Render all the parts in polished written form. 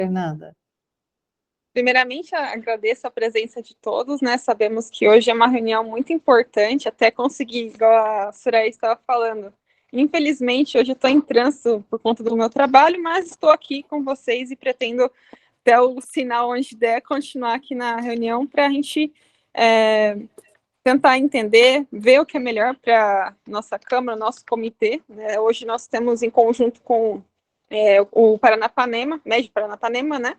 Fernanda. Primeiramente, agradeço a presença de todos, né? Sabemos que hoje é uma reunião muito importante, até conseguir, igual a Soraya estava falando. Infelizmente, hoje eu estou em trânsito por conta do meu trabalho, mas estou aqui com vocês e pretendo, até o sinal onde der, continuar aqui na reunião para a gente tentar entender, ver o que é melhor para nossa Câmara, nosso comitê, né? Hoje nós temos em conjunto com o Paranapanema, Médio Paranapanema, né?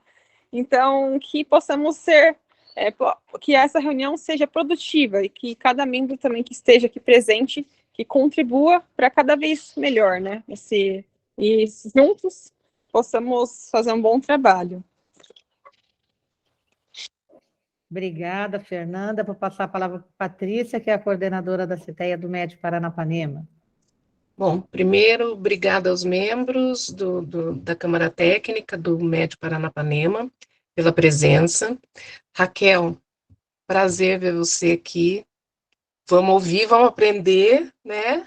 Então, que possamos ser, que essa reunião seja produtiva e que cada membro também que esteja aqui presente, que contribua para cada vez melhor, né? E juntos possamos fazer um bom trabalho. Obrigada, Fernanda. Vou passar a palavra para a Patrícia, que é a coordenadora da CITEA do Médio Paranapanema. Bom, primeiro, obrigada aos membros da Câmara Técnica do Médio Paranapanema pela presença. Raquel, prazer ver você aqui. Vamos ouvir, vamos aprender, né?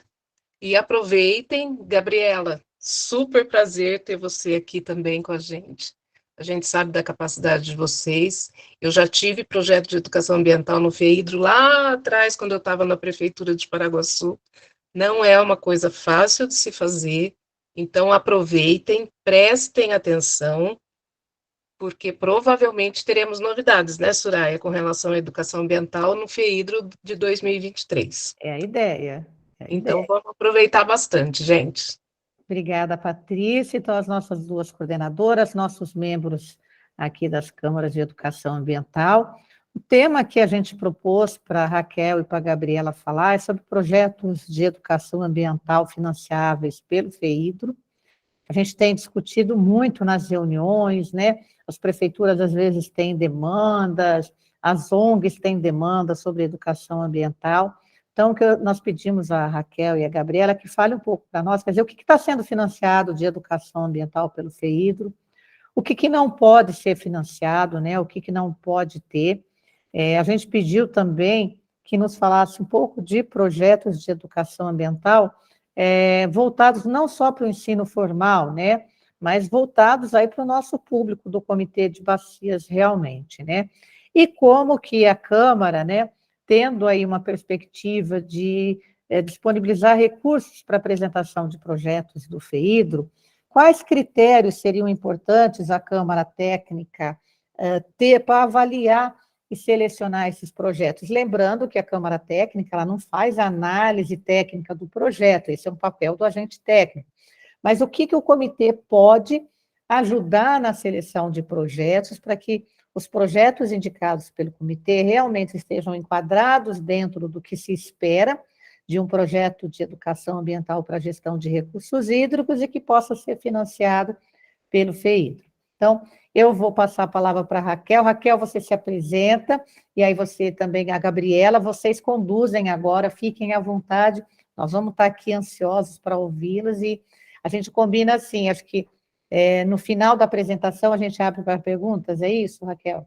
E aproveitem. Gabriela, super prazer ter você aqui também com a gente. A gente sabe da capacidade de vocês. Eu já tive projeto de educação ambiental no FEIDRO lá atrás, quando eu estava na Prefeitura de Paraguaçu. Não é uma coisa fácil de se fazer, então aproveitem, prestem atenção, porque provavelmente teremos novidades, né, Soraya, com relação à educação ambiental no FEIDRO de 2023. É a ideia. Então, vamos aproveitar bastante, gente. Obrigada, Patrícia. Então, as nossas duas coordenadoras, nossos membros aqui das câmaras de educação ambiental. O tema que a gente propôs para a Raquel e para a Gabriela falar é sobre projetos de educação ambiental financiáveis pelo FEIDRO. A gente tem discutido muito nas reuniões, né? As prefeituras, às vezes, têm demandas, as ONGs têm demandas sobre educação ambiental. Então, o que nós pedimos à Raquel e à Gabriela que fale um pouco para nós, quer dizer, o que está sendo financiado de educação ambiental pelo FEIDRO, o que não pode ser financiado, né? O que não pode ter. A gente pediu também que nos falasse um pouco de projetos de educação ambiental voltados não só para o ensino formal, né, mas voltados aí para o nosso público do Comitê de Bacias realmente, né, e como que a Câmara, né, tendo aí uma perspectiva de disponibilizar recursos para apresentação de projetos do FEIDRO, quais critérios seriam importantes a Câmara Técnica ter para avaliar e selecionar esses projetos. Lembrando que a Câmara Técnica ela não faz análise técnica do projeto, esse é um papel do agente técnico. Mas o que o comitê pode ajudar na seleção de projetos para que os projetos indicados pelo comitê realmente estejam enquadrados dentro do que se espera de um projeto de educação ambiental para a gestão de recursos hídricos e que possa ser financiado pelo FEIDRO. Então, eu vou passar a palavra para a Raquel. Raquel, você se apresenta, e aí você também, a Gabriela, vocês conduzem agora, fiquem à vontade, nós vamos estar aqui ansiosos para ouvi-las, e a gente combina assim, acho que no final da apresentação a gente abre para perguntas, é isso, Raquel?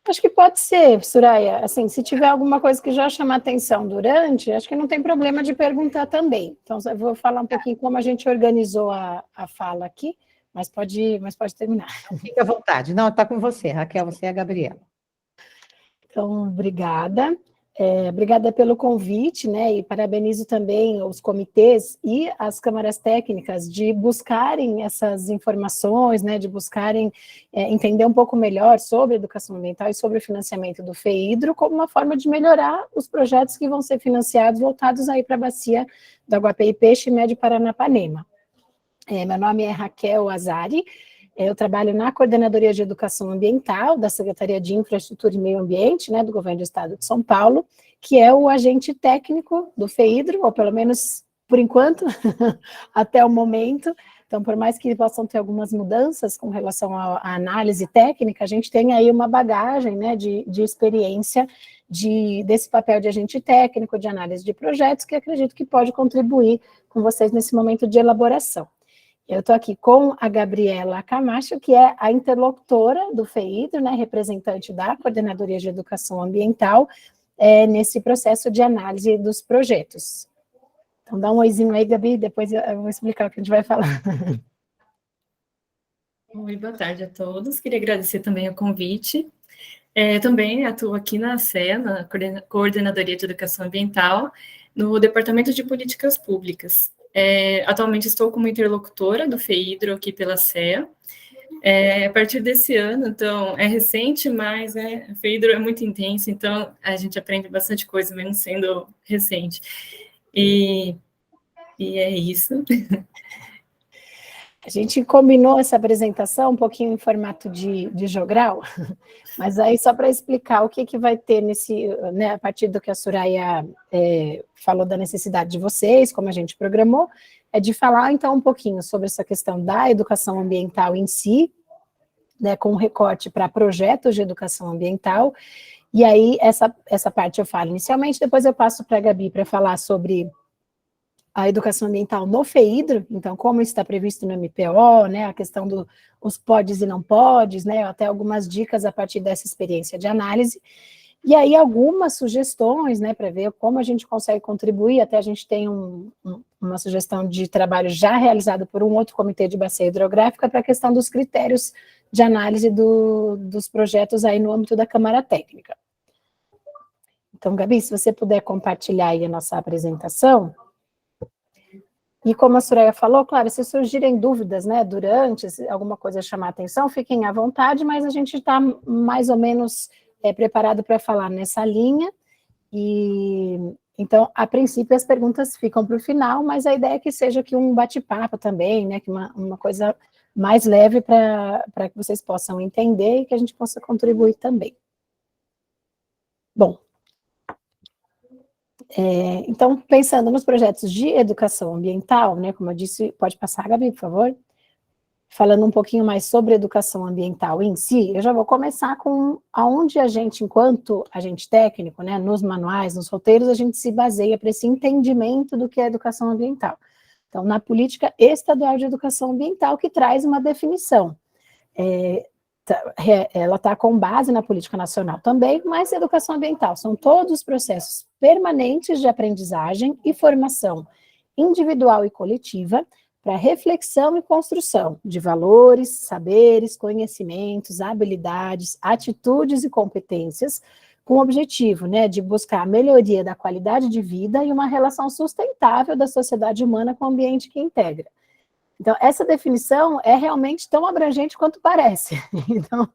Acho que pode ser, Soraya, assim, se tiver alguma coisa que já chama atenção durante, acho que não tem problema de perguntar também. Então, eu vou falar um pouquinho como a gente organizou a fala aqui, mas pode terminar. Fique à vontade. Não, está com você, Raquel, você é a Gabriela. Então, obrigada. Obrigada pelo convite, né, e parabenizo também os comitês e as câmaras técnicas de buscarem essas informações, né, de buscarem entender um pouco melhor sobre educação ambiental e sobre o financiamento do FEIDRO como uma forma de melhorar os projetos que vão ser financiados, voltados aí para a bacia do Aguape Peixe Médio Paranapanema. Meu nome é Raquel Azari, eu trabalho na Coordenadoria de Educação Ambiental da Secretaria de Infraestrutura e Meio Ambiente, né, do Governo do Estado de São Paulo, que é o agente técnico do FEIDRO, ou pelo menos por enquanto, até o momento. Então, por mais que possam ter algumas mudanças com relação à análise técnica, a gente tem aí uma bagagem, né, de experiência desse papel de agente técnico, de análise de projetos, que acredito que pode contribuir com vocês nesse momento de elaboração. Eu estou aqui com a Gabriela Camacho, que é a interlocutora do FEIDRO, né, representante da Coordenadoria de Educação Ambiental, nesse processo de análise dos projetos. Então, dá um oizinho aí, Gabi, depois eu vou explicar o que a gente vai falar. Oi, boa tarde a todos. Queria agradecer também o convite. Também atuo aqui na SEA, na Coordenadoria de Educação Ambiental, no Departamento de Políticas Públicas. Atualmente estou como interlocutora do FEIDRO aqui pela SEA. A partir desse ano, então, é recente, mas o FEIDRO é muito intenso, então a gente aprende bastante coisa, mesmo sendo recente. E é isso. A gente combinou essa apresentação um pouquinho em formato de jogral, mas aí só para explicar o que vai ter nesse, né, a partir do que a Soraya falou da necessidade de vocês, como a gente programou, é de falar então um pouquinho sobre essa questão da educação ambiental em si, né, com recorte para projetos de educação ambiental, e aí essa parte eu falo inicialmente, depois eu passo para a Gabi para falar sobre a educação ambiental no FEIDRO, então como isso está previsto no MPO, né, a questão dos podes e não podes, né, até algumas dicas a partir dessa experiência de análise, e aí algumas sugestões, né, para ver como a gente consegue contribuir, até a gente tem uma sugestão de trabalho já realizado por um outro comitê de bacia hidrográfica para a questão dos critérios de análise dos projetos aí no âmbito da Câmara Técnica. Então, Gabi, se você puder compartilhar aí a nossa apresentação. E como a Soraya falou, claro, se surgirem dúvidas, né, durante, se alguma coisa chamar a atenção, fiquem à vontade, mas a gente está mais ou menos preparado para falar nessa linha, e então, a princípio, as perguntas ficam para o final, mas a ideia é que seja aqui um bate-papo também, né, que uma coisa mais leve para que vocês possam entender e que a gente possa contribuir também. Bom, então, pensando nos projetos de educação ambiental, né, como eu disse, pode passar, Gabi, por favor? Falando um pouquinho mais sobre educação ambiental em si, eu já vou começar com aonde a gente, enquanto agente técnico, né, nos manuais, nos roteiros, a gente se baseia para esse entendimento do que é educação ambiental. Então, na política estadual de educação ambiental, que traz uma definição. Ela está com base na política nacional também, mas educação ambiental são todos os processos permanentes de aprendizagem e formação individual e coletiva para reflexão e construção de valores, saberes, conhecimentos, habilidades, atitudes e competências, com o objetivo, né, de buscar a melhoria da qualidade de vida e uma relação sustentável da sociedade humana com o ambiente que integra. Então, essa definição é realmente tão abrangente quanto parece. Então,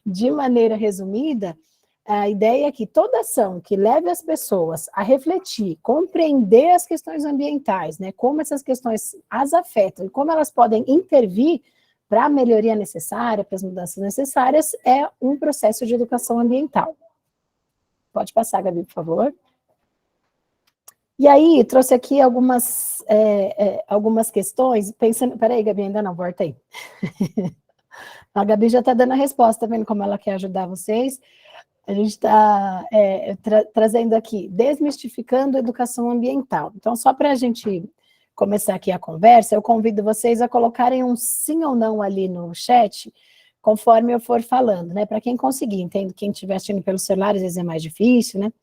de maneira resumida, a ideia é que toda ação que leve as pessoas a refletir, compreender as questões ambientais, né, como essas questões as afetam e como elas podem intervir para a melhoria necessária, para as mudanças necessárias, é um processo de educação ambiental. Pode passar, Gabi, por favor. E aí, trouxe aqui algumas questões, pensando... Peraí, Gabi, ainda não, volta aí. A Gabi já está dando a resposta, vendo como ela quer ajudar vocês. A gente está trazendo aqui, desmistificando a educação ambiental. Então, só para a gente começar aqui a conversa, eu convido vocês a colocarem um sim ou não ali no chat, conforme eu for falando, né? Para quem conseguir, entendo, quem estiver assistindo pelo celular, às vezes é mais difícil, né?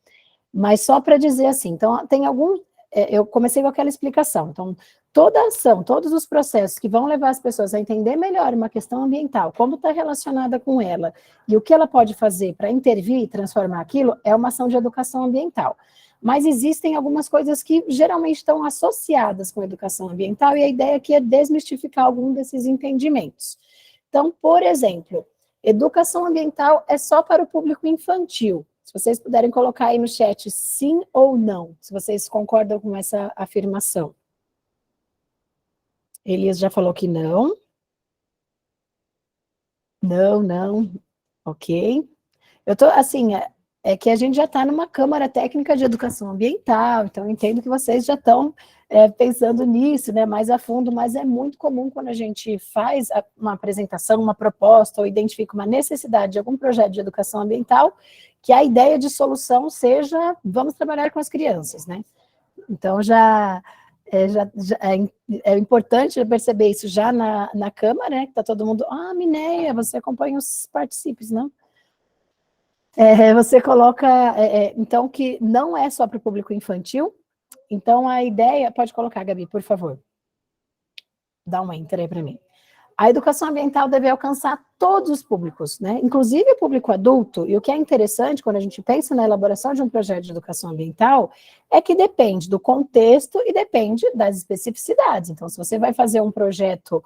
Mas só para dizer assim, então, tem algum... eu comecei com aquela explicação, então, toda ação, todos os processos que vão levar as pessoas a entender melhor uma questão ambiental, como está relacionada com ela, e o que ela pode fazer para intervir e transformar aquilo, é uma ação de educação ambiental. Mas existem algumas coisas que geralmente estão associadas com a educação ambiental, e a ideia aqui é desmistificar algum desses entendimentos. Então, por exemplo, educação ambiental é só para o público infantil. Se vocês puderem colocar aí no chat sim ou não, se vocês concordam com essa afirmação. Elias já falou que não. Não, ok. Eu tô, assim, é que a gente já está numa Câmara Técnica de Educação Ambiental, então eu entendo que vocês já estão pensando nisso, né, mais a fundo, mas é muito comum quando a gente faz uma apresentação, uma proposta, ou identifica uma necessidade de algum projeto de educação ambiental, que a ideia de solução seja, vamos trabalhar com as crianças, né? Então, é importante perceber isso já na Câmara, né, que está todo mundo, Mineia, você acompanha os participes, não? Você coloca, então, que não é só para o público infantil, então a ideia, pode colocar, Gabi, por favor. Dá um enter aí para mim. a educação ambiental deve alcançar todos os públicos, né? Inclusive o público adulto, e o que é interessante quando a gente pensa na elaboração de um projeto de educação ambiental, é que depende do contexto e depende das especificidades. Então, se você vai fazer um projeto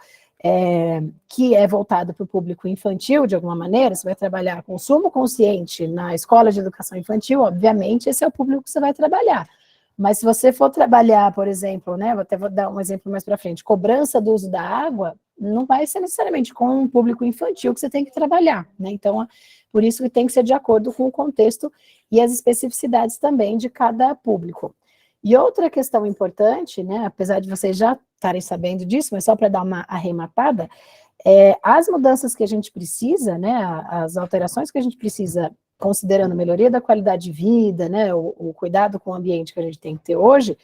que é voltado para o público infantil, de alguma maneira, você vai trabalhar consumo consciente na escola de educação infantil, obviamente, esse é o público que você vai trabalhar. Mas se você for trabalhar, por exemplo, né, vou dar um exemplo mais para frente, cobrança do uso da água, não vai ser necessariamente com um público infantil que você tem que trabalhar, né? Então, por isso que tem que ser de acordo com o contexto e as especificidades também de cada público. E outra questão importante, né, apesar de vocês já estarem sabendo disso, mas só para dar uma arrematada, as mudanças que a gente precisa, né, as alterações que a gente precisa, considerando a melhoria da qualidade de vida, né, o cuidado com o ambiente que a gente tem que ter hoje,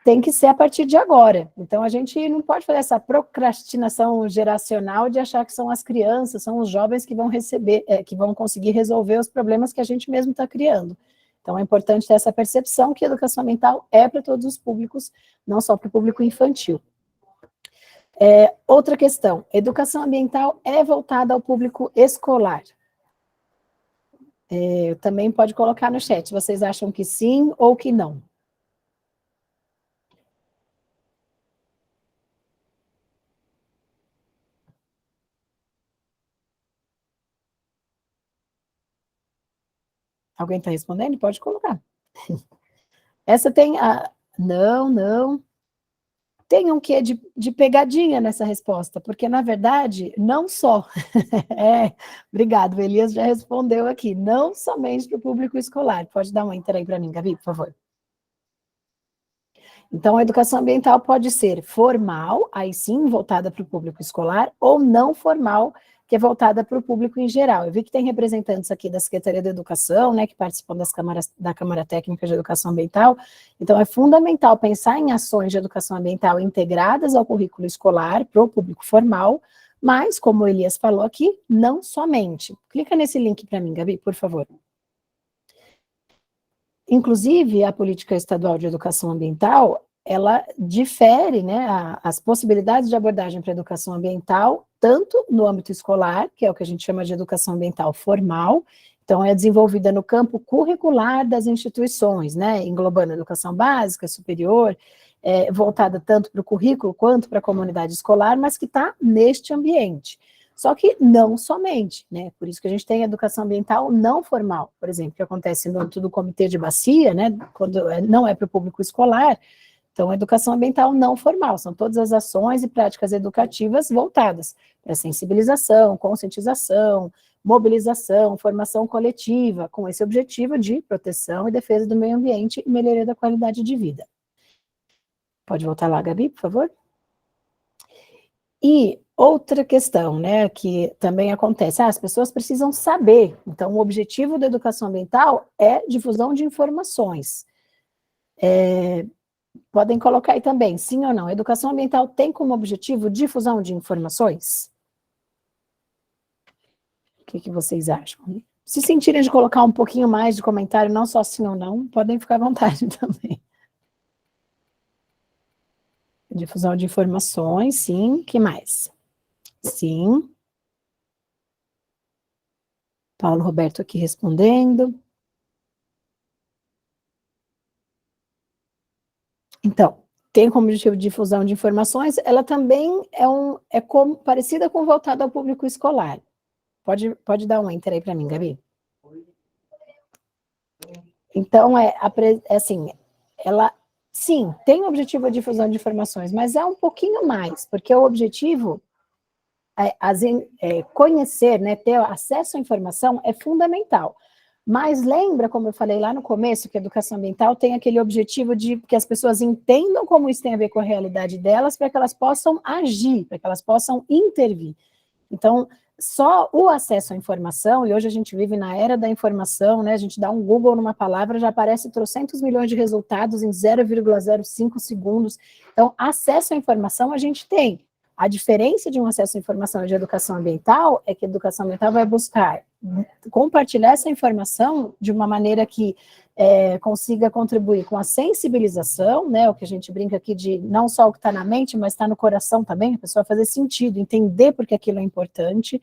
tem que ser a partir de agora. Então, a gente não pode fazer essa procrastinação geracional de achar que são as crianças, são os jovens que vão receber, que vão conseguir resolver os problemas que a gente mesmo está criando. Então, é importante ter essa percepção que a educação ambiental é para todos os públicos, não só para o público infantil. Outra questão, educação ambiental é voltada ao público escolar. Também pode colocar no chat, vocês acham que sim ou que não? Alguém está respondendo? Pode colocar. Essa tem a... Não. Tem um quê de pegadinha nessa resposta, porque, na verdade, não só... Obrigado, o Elias já respondeu aqui. Não somente para o público escolar. Pode dar um enter aí para mim, Gabi, por favor. Então, a educação ambiental pode ser formal, aí sim, voltada para o público escolar, ou não formal, que é voltada para o público em geral. Eu vi que tem representantes aqui da Secretaria da Educação, né, que participam da Câmara Técnica de Educação Ambiental, então é fundamental pensar em ações de educação ambiental integradas ao currículo escolar, para o público formal, mas, como o Elias falou aqui, não somente. Clica nesse link para mim, Gabi, por favor. Inclusive, a Política Estadual de Educação Ambiental, ela difere, né, as possibilidades de abordagem para a educação ambiental, tanto no âmbito escolar, que é o que a gente chama de educação ambiental formal, então é desenvolvida no campo curricular das instituições, né, englobando educação básica, superior, voltada tanto para o currículo quanto para a comunidade escolar, mas que está neste ambiente. Só que não somente, né, por isso que a gente tem educação ambiental não formal, por exemplo, que acontece no âmbito do comitê de bacia, né, quando não é para o público escolar. Então, a educação ambiental não formal, são todas as ações e práticas educativas voltadas para sensibilização, conscientização, mobilização, formação coletiva, com esse objetivo de proteção e defesa do meio ambiente e melhoria da qualidade de vida. Pode voltar lá, Gabi, por favor? E outra questão, né, que também acontece, as pessoas precisam saber, então o objetivo da educação ambiental é difusão de informações. Podem colocar aí também, sim ou não, a educação ambiental tem como objetivo difusão de informações? O que vocês acham? Se sentirem de colocar um pouquinho mais de comentário, não só sim ou não, podem ficar à vontade também. Difusão de informações, sim. Que mais? Sim. Paulo Roberto aqui respondendo. Então, tem como objetivo difusão de informações, ela também parecida com voltada ao público escolar. Pode dar um enter aí para mim, Gabi? Então, assim, ela, sim, tem o objetivo de difusão de informações, mas é um pouquinho mais, porque o objetivo conhecer, né, ter acesso à informação é fundamental. Mas lembra, como eu falei lá no começo, que a educação ambiental tem aquele objetivo de que as pessoas entendam como isso tem a ver com a realidade delas, para que elas possam agir, para que elas possam intervir. Então, só o acesso à informação, e hoje a gente vive na era da informação, né, a gente dá um Google numa palavra, já aparece trocentos milhões de resultados em 0,05 segundos. Então, acesso à informação a gente tem. A diferença de um acesso à informação e de educação ambiental é que a educação ambiental vai buscar compartilhar essa informação de uma maneira que consiga contribuir com a sensibilização, né, o que a gente brinca aqui de não só o que está na mente, mas está no coração também, a pessoa fazer sentido, entender porque aquilo é importante.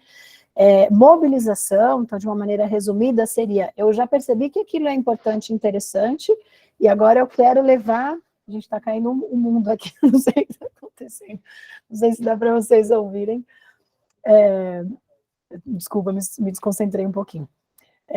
Mobilização, então, de uma maneira resumida, seria, eu já percebi que aquilo é importante e interessante, e agora eu quero levar, a gente está caindo um mundo aqui, não sei o que está acontecendo, não sei se dá para vocês ouvirem, desculpa, me desconcentrei um pouquinho.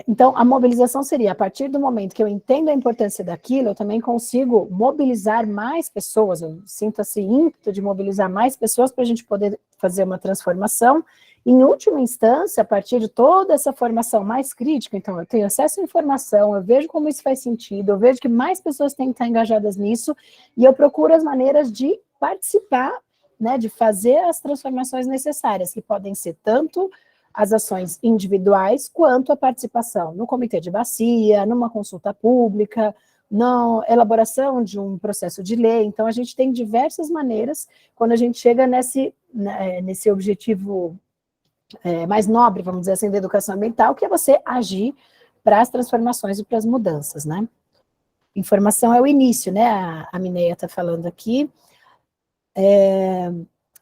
Então, a mobilização seria, a partir do momento que eu entendo a importância daquilo, eu também consigo mobilizar mais pessoas, eu sinto esse ímpeto de mobilizar mais pessoas para a gente poder fazer uma transformação. Em última instância, a partir de toda essa formação mais crítica, então eu tenho acesso à informação, eu vejo como isso faz sentido, eu vejo que mais pessoas têm que estar engajadas nisso, e eu procuro as maneiras de participar, né, de fazer as transformações necessárias, que podem ser tanto as ações individuais, quanto a participação no comitê de bacia, numa consulta pública, na elaboração de um processo de lei. Então, a gente tem diversas maneiras, quando a gente chega nesse objetivo mais nobre, vamos dizer assim, da educação ambiental, que é você agir para as transformações e para as mudanças, né? Informação é o início, né? A Mineia está falando aqui.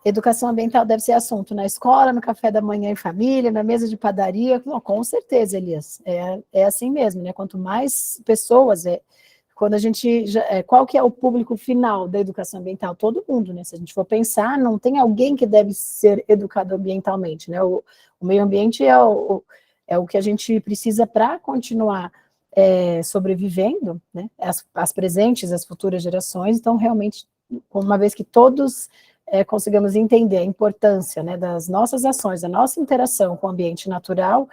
Educação ambiental deve ser assunto na escola, no café da manhã em família, na mesa de padaria. Não, com certeza, Elias, é assim mesmo, né? Quanto mais pessoas, quando a gente, qual que é o público final da educação ambiental? Todo mundo, né? Se a gente for pensar, não tem alguém que deve ser educado ambientalmente, né? O meio ambiente é o que a gente precisa para continuar sobrevivendo, né? As presentes, as futuras gerações. Então, realmente, uma vez que todos consigamos entender a importância, né, das nossas ações, da nossa interação com o ambiente natural,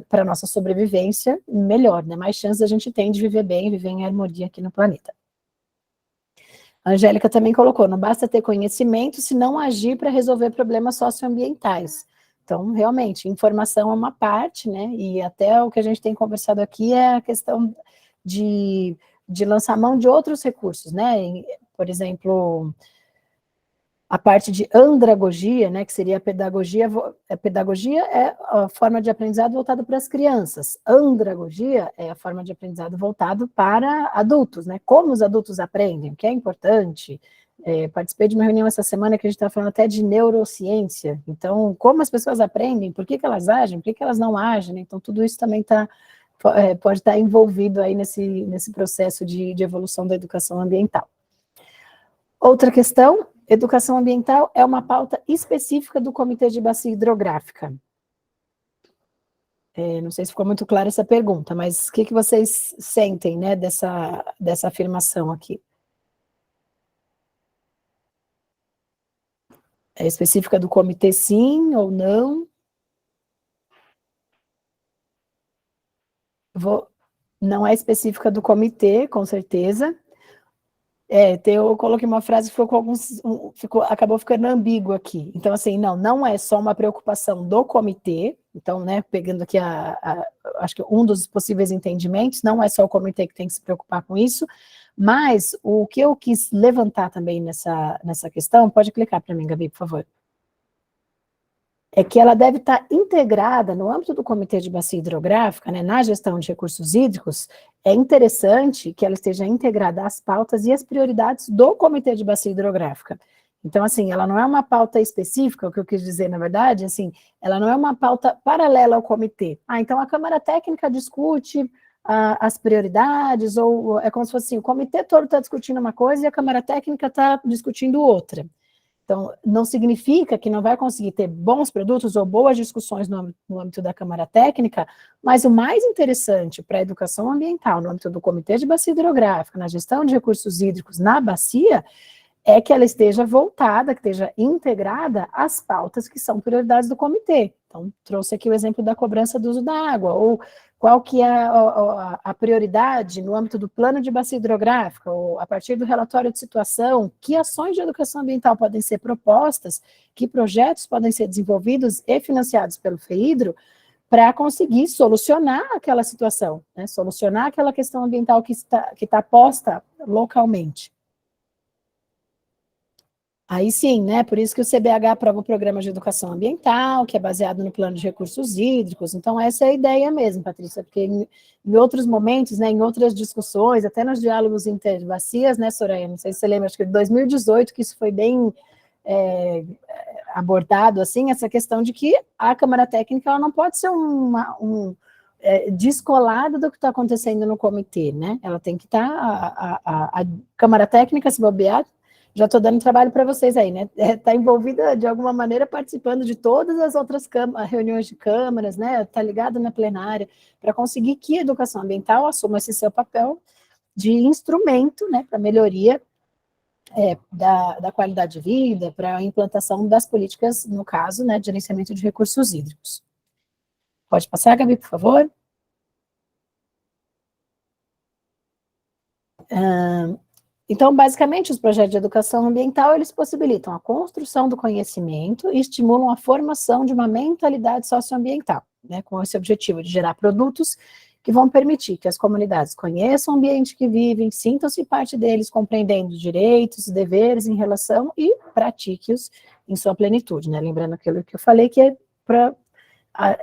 para a nossa sobrevivência, melhor, né? Mais chances a gente tem de viver bem, viver em harmonia aqui no planeta. A Angélica também colocou, não basta ter conhecimento, se não agir para resolver problemas socioambientais. Então, realmente, informação é uma parte, né? E até o que a gente tem conversado aqui é a questão de lançar mão de outros recursos, né? Por exemplo, a parte de andragogia, né, que seria a pedagogia é a forma de aprendizado voltado para as crianças. Andragogia é a forma de aprendizado voltado para adultos, né, como os adultos aprendem, o que é importante. Participei de uma reunião essa semana que a gente estava falando até de neurociência, então, como as pessoas aprendem, por que elas agem, por que elas não agem, então tudo isso também pode estar envolvido aí nesse processo de evolução da educação ambiental. Outra questão, educação ambiental é uma pauta específica do Comitê de Bacia Hidrográfica. Não sei se ficou muito clara essa pergunta, mas o que vocês sentem, né, dessa afirmação aqui? É específica do comitê, sim ou não? Não é específica do comitê, com certeza. Eu coloquei uma frase que acabou ficando ambígua aqui. Então, assim, não é só uma preocupação do comitê, então, né, pegando aqui acho que um dos possíveis entendimentos, não é só o comitê que tem que se preocupar com isso, mas o que eu quis levantar também nessa questão, pode clicar para mim, Gabi, por favor, é que ela deve estar integrada no âmbito do Comitê de Bacia Hidrográfica, né, na gestão de recursos hídricos, é interessante que ela esteja integrada às pautas e às prioridades do Comitê de Bacia Hidrográfica. Então, assim, ela não é uma pauta específica, o que eu quis dizer, na verdade, assim, ela não é uma pauta paralela ao comitê. Então a Câmara Técnica discute as prioridades, ou é como se fosse assim, o comitê todo está discutindo uma coisa e a Câmara Técnica está discutindo outra. Então, não significa que não vai conseguir ter bons produtos ou boas discussões no âmbito da Câmara Técnica, mas o mais interessante para a educação ambiental, no âmbito do Comitê de Bacia Hidrográfica, na gestão de recursos hídricos na bacia, é que ela esteja voltada, que esteja integrada às pautas que são prioridades do comitê. Então, trouxe aqui o exemplo da cobrança do uso da água, ou qual que é a prioridade no âmbito do plano de bacia hidrográfica, ou a partir do relatório de situação, que ações de educação ambiental podem ser propostas, que projetos podem ser desenvolvidos e financiados pelo FEHIDRO, para conseguir solucionar aquela situação, né? Solucionar aquela questão ambiental que está posta localmente. Aí sim, né? Por isso que o CBH aprova o Programa de Educação Ambiental, que é baseado no Plano de Recursos Hídricos. Então, essa é a ideia mesmo, Patrícia, porque em outros momentos, né, em outras discussões, até nos diálogos interbacias, né, Soraya? Não sei se você lembra, acho que em 2018, que isso foi bem abordado, assim, essa questão de que a Câmara Técnica ela não pode ser descolada do que está acontecendo no comitê, né? Ela tem que estar, a Câmara Técnica, se bobear, já estou dando trabalho para vocês aí, né? Está envolvida, de alguma maneira, participando de todas as outras reuniões de câmaras, né? Está ligada na plenária, para conseguir que a educação ambiental assuma esse seu papel de instrumento, né? Para melhoria da qualidade de vida, para a implantação das políticas, no caso, né? De gerenciamento de recursos hídricos. Pode passar, Gabi, por favor? Então, basicamente, os projetos de educação ambiental, eles possibilitam a construção do conhecimento e estimulam a formação de uma mentalidade socioambiental, né, com esse objetivo de gerar produtos que vão permitir que as comunidades conheçam o ambiente que vivem, sintam-se parte deles, compreendendo os direitos, os deveres em relação e pratique-os em sua plenitude, né, lembrando aquilo que eu falei, que é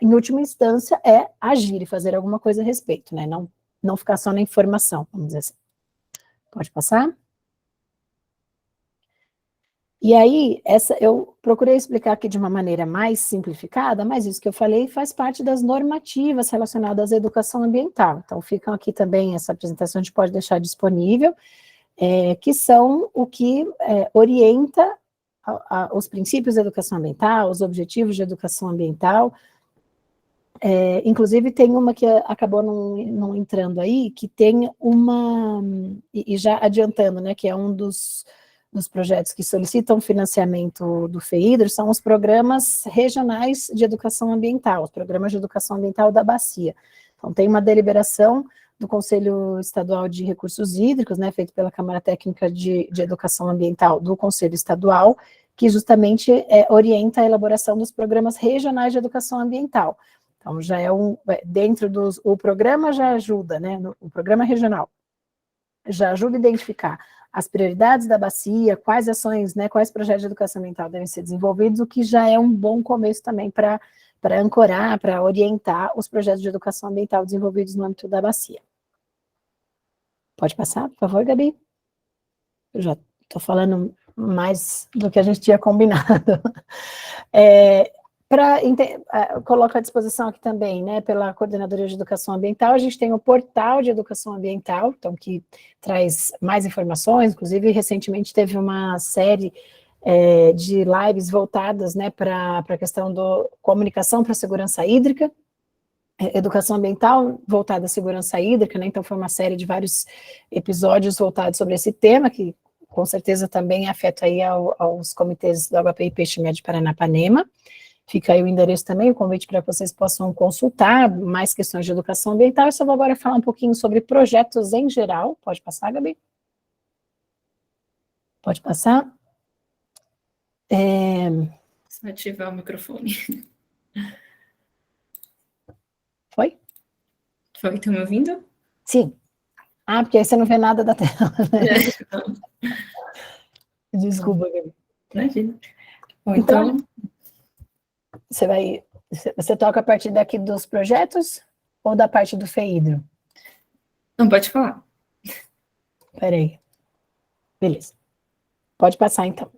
em última instância, é agir e fazer alguma coisa a respeito, né, não ficar só na informação, vamos dizer assim. Pode passar? E aí, eu procurei explicar aqui de uma maneira mais simplificada, mas isso que eu falei faz parte das normativas relacionadas à educação ambiental. Então, ficam aqui também, essa apresentação a gente pode deixar disponível, que são o que orienta os princípios da educação ambiental, os objetivos de educação ambiental. Inclusive, tem uma que acabou não entrando aí, que tem e já adiantando, né, que é um dos projetos que solicitam financiamento do FEIDRO, são os programas regionais de educação ambiental, os programas de educação ambiental da Bacia. Então, tem uma deliberação do Conselho Estadual de Recursos Hídricos, né, feito pela Câmara Técnica de Educação Ambiental do Conselho Estadual, que justamente orienta a elaboração dos programas regionais de educação ambiental. Então, já dentro o programa já ajuda, né, o programa regional, já ajuda a identificar as prioridades da bacia, quais ações, né, quais projetos de educação ambiental devem ser desenvolvidos, o que já é um bom começo também para ancorar, para orientar os projetos de educação ambiental desenvolvidos no âmbito da bacia. Pode passar, por favor, Gabi? Eu já estou falando mais do que a gente tinha combinado. Coloco à disposição aqui também, né, pela Coordenadoria de Educação Ambiental, a gente tem o portal de educação ambiental, então, que traz mais informações, inclusive, recentemente teve uma série de lives voltadas, né, para a questão da comunicação para a segurança hídrica, educação ambiental voltada à segurança hídrica, né, então foi uma série de vários episódios voltados sobre esse tema, que com certeza também afeta aí aos comitês do Água e Peixe Médio Paranapanema. Fica aí o endereço também, o convite para que vocês possam consultar mais questões de educação ambiental. Eu só vou agora falar um pouquinho sobre projetos em geral. Pode passar, Gabi? Pode passar? Só ativar o microfone. Foi? Foi, estão me ouvindo? Sim. Porque aí você não vê nada da tela, né? Desculpa, Gabi. Imagina. Bom, então... Você toca a partir daqui dos projetos ou da parte do FEIDRO? Não, pode falar. Peraí. Beleza. Pode passar, então.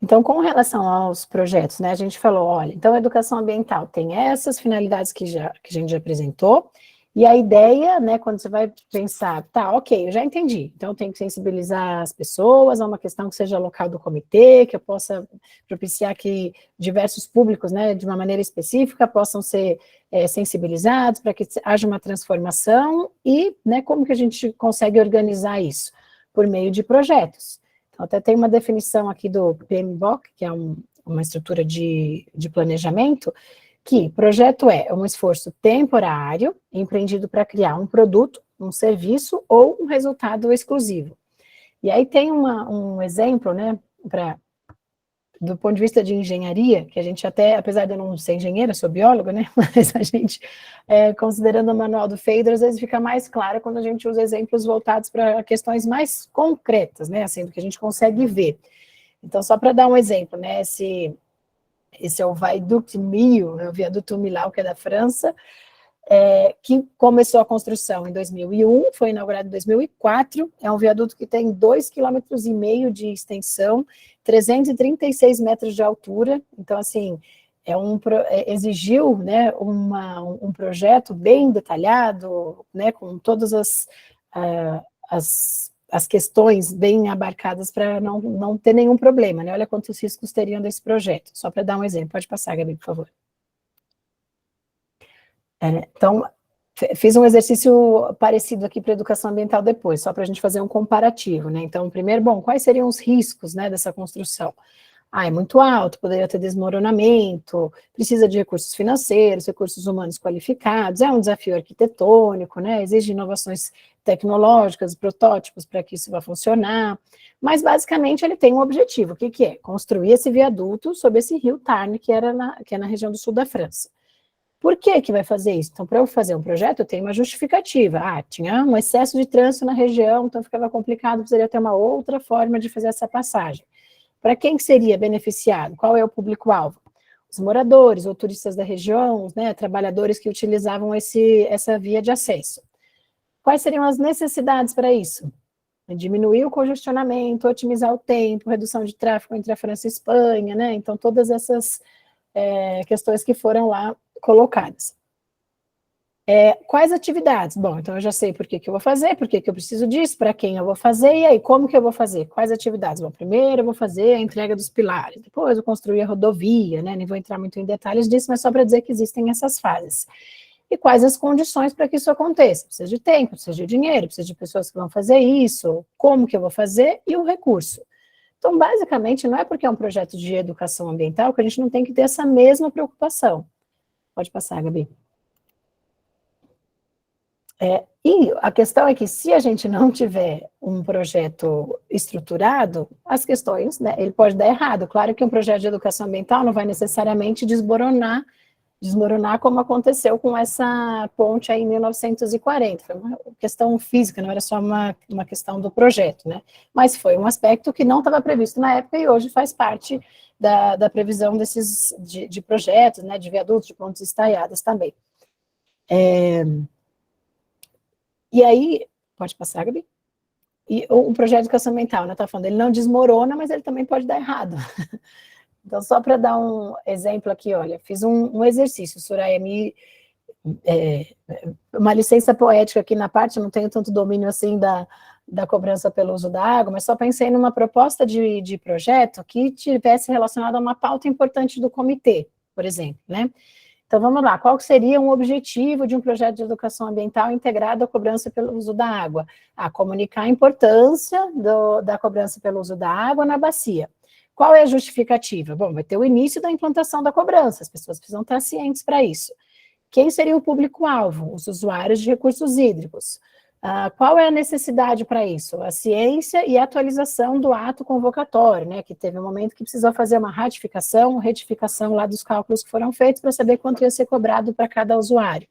Então, com relação aos projetos, né, a gente falou, olha, então a educação ambiental tem essas finalidades que a gente já apresentou, e a ideia, né, quando você vai pensar, tá, ok, eu já entendi, então eu tenho que sensibilizar as pessoas, é uma questão que seja local do comitê, que eu possa propiciar que diversos públicos, né, de uma maneira específica, possam ser sensibilizados para que haja uma transformação, e, né, como que a gente consegue organizar isso? Por meio de projetos. Então, até tem uma definição aqui do PMBOK, que é uma estrutura de planejamento, que projeto é um esforço temporário empreendido para criar um produto, um serviço ou um resultado exclusivo. E aí tem um exemplo, né, para do ponto de vista de engenharia, que a gente até, apesar de eu não ser engenheira, sou bióloga, né, mas a gente, considerando o manual do Fedor, às vezes fica mais claro quando a gente usa exemplos voltados para questões mais concretas, né, assim, do que a gente consegue ver. Então, só para dar um exemplo, né, esse é o Viaduct Millau, o viaduto Millau, que é da França, que começou a construção em 2001, foi inaugurado em 2004, é um viaduto que tem 2,5 km de extensão, 336 metros de altura, então, assim, exigiu, né, um projeto bem detalhado, né, com todas as questões bem abarcadas para não ter nenhum problema, né, olha quantos riscos teriam desse projeto, só para dar um exemplo, pode passar, Gabi, por favor. Então, fiz um exercício parecido aqui para educação ambiental depois, só para a gente fazer um comparativo, né? Então, primeiro, bom, quais seriam os riscos, né, dessa construção? É muito alto, poderia ter desmoronamento, precisa de recursos financeiros, recursos humanos qualificados, é um desafio arquitetônico, né, exige inovações tecnológicas, protótipos para que isso vá funcionar, mas basicamente ele tem um objetivo, o que que é? Construir esse viaduto sobre esse rio Tarn, que é na região do sul da França. Por que que vai fazer isso? Então, para eu fazer um projeto, eu tenho uma justificativa. Tinha um excesso de trânsito na região, então ficava complicado, precisaria ter uma outra forma de fazer essa passagem. Para quem que seria beneficiado? Qual é o público-alvo? Os moradores ou turistas da região, né, trabalhadores que utilizavam essa via de acesso. Quais seriam as necessidades para isso? Diminuir o congestionamento, otimizar o tempo, redução de tráfego entre a França e a Espanha, né? Então, todas essas questões que foram lá colocadas. Quais atividades? Bom, então eu já sei por que que eu vou fazer, por que que eu preciso disso, para quem eu vou fazer, e aí, como que eu vou fazer? Quais atividades? Bom, primeiro eu vou fazer a entrega dos pilares, depois eu construir a rodovia, né, nem vou entrar muito em detalhes disso, mas só para dizer que existem essas fases. E quais as condições para que isso aconteça? Precisa de tempo, precisa de dinheiro, precisa de pessoas que vão fazer isso, como que eu vou fazer, e o recurso. Então, basicamente, não é porque é um projeto de educação ambiental que a gente não tem que ter essa mesma preocupação. Pode passar, Gabi. E a questão é que se a gente não tiver um projeto estruturado, as questões, né, ele pode dar errado. Claro que um projeto de educação ambiental não vai necessariamente desmoronar como aconteceu com essa ponte aí em 1940. Foi uma questão física, não era só uma questão do projeto, né? Mas foi um aspecto que não estava previsto na época e hoje faz parte da previsão de projetos, né, de viadutos, de pontes estaiadas também. E aí, pode passar, Gabi? E o projeto de educação ambiental, né, tá falando, ele não desmorona, mas ele também pode dar errado. Então, só para dar um exemplo aqui, olha, fiz um exercício, Soraya, uma licença poética aqui na parte, eu não tenho tanto domínio assim da cobrança pelo uso da água, mas só pensei numa proposta de projeto que tivesse relacionado a uma pauta importante do comitê, por exemplo, né? Então, vamos lá, qual seria um objetivo de um projeto de educação ambiental integrado à cobrança pelo uso da água? Comunicar a importância da cobrança pelo uso da água na bacia. Qual é a justificativa? Bom, vai ter o início da implantação da cobrança, as pessoas precisam estar cientes para isso. Quem seria o público-alvo? Os usuários de recursos hídricos. Qual é a necessidade para isso? A ciência e a atualização do ato convocatório, né, que teve um momento que precisou fazer uma retificação lá dos cálculos que foram feitos para saber quanto ia ser cobrado para cada usuário.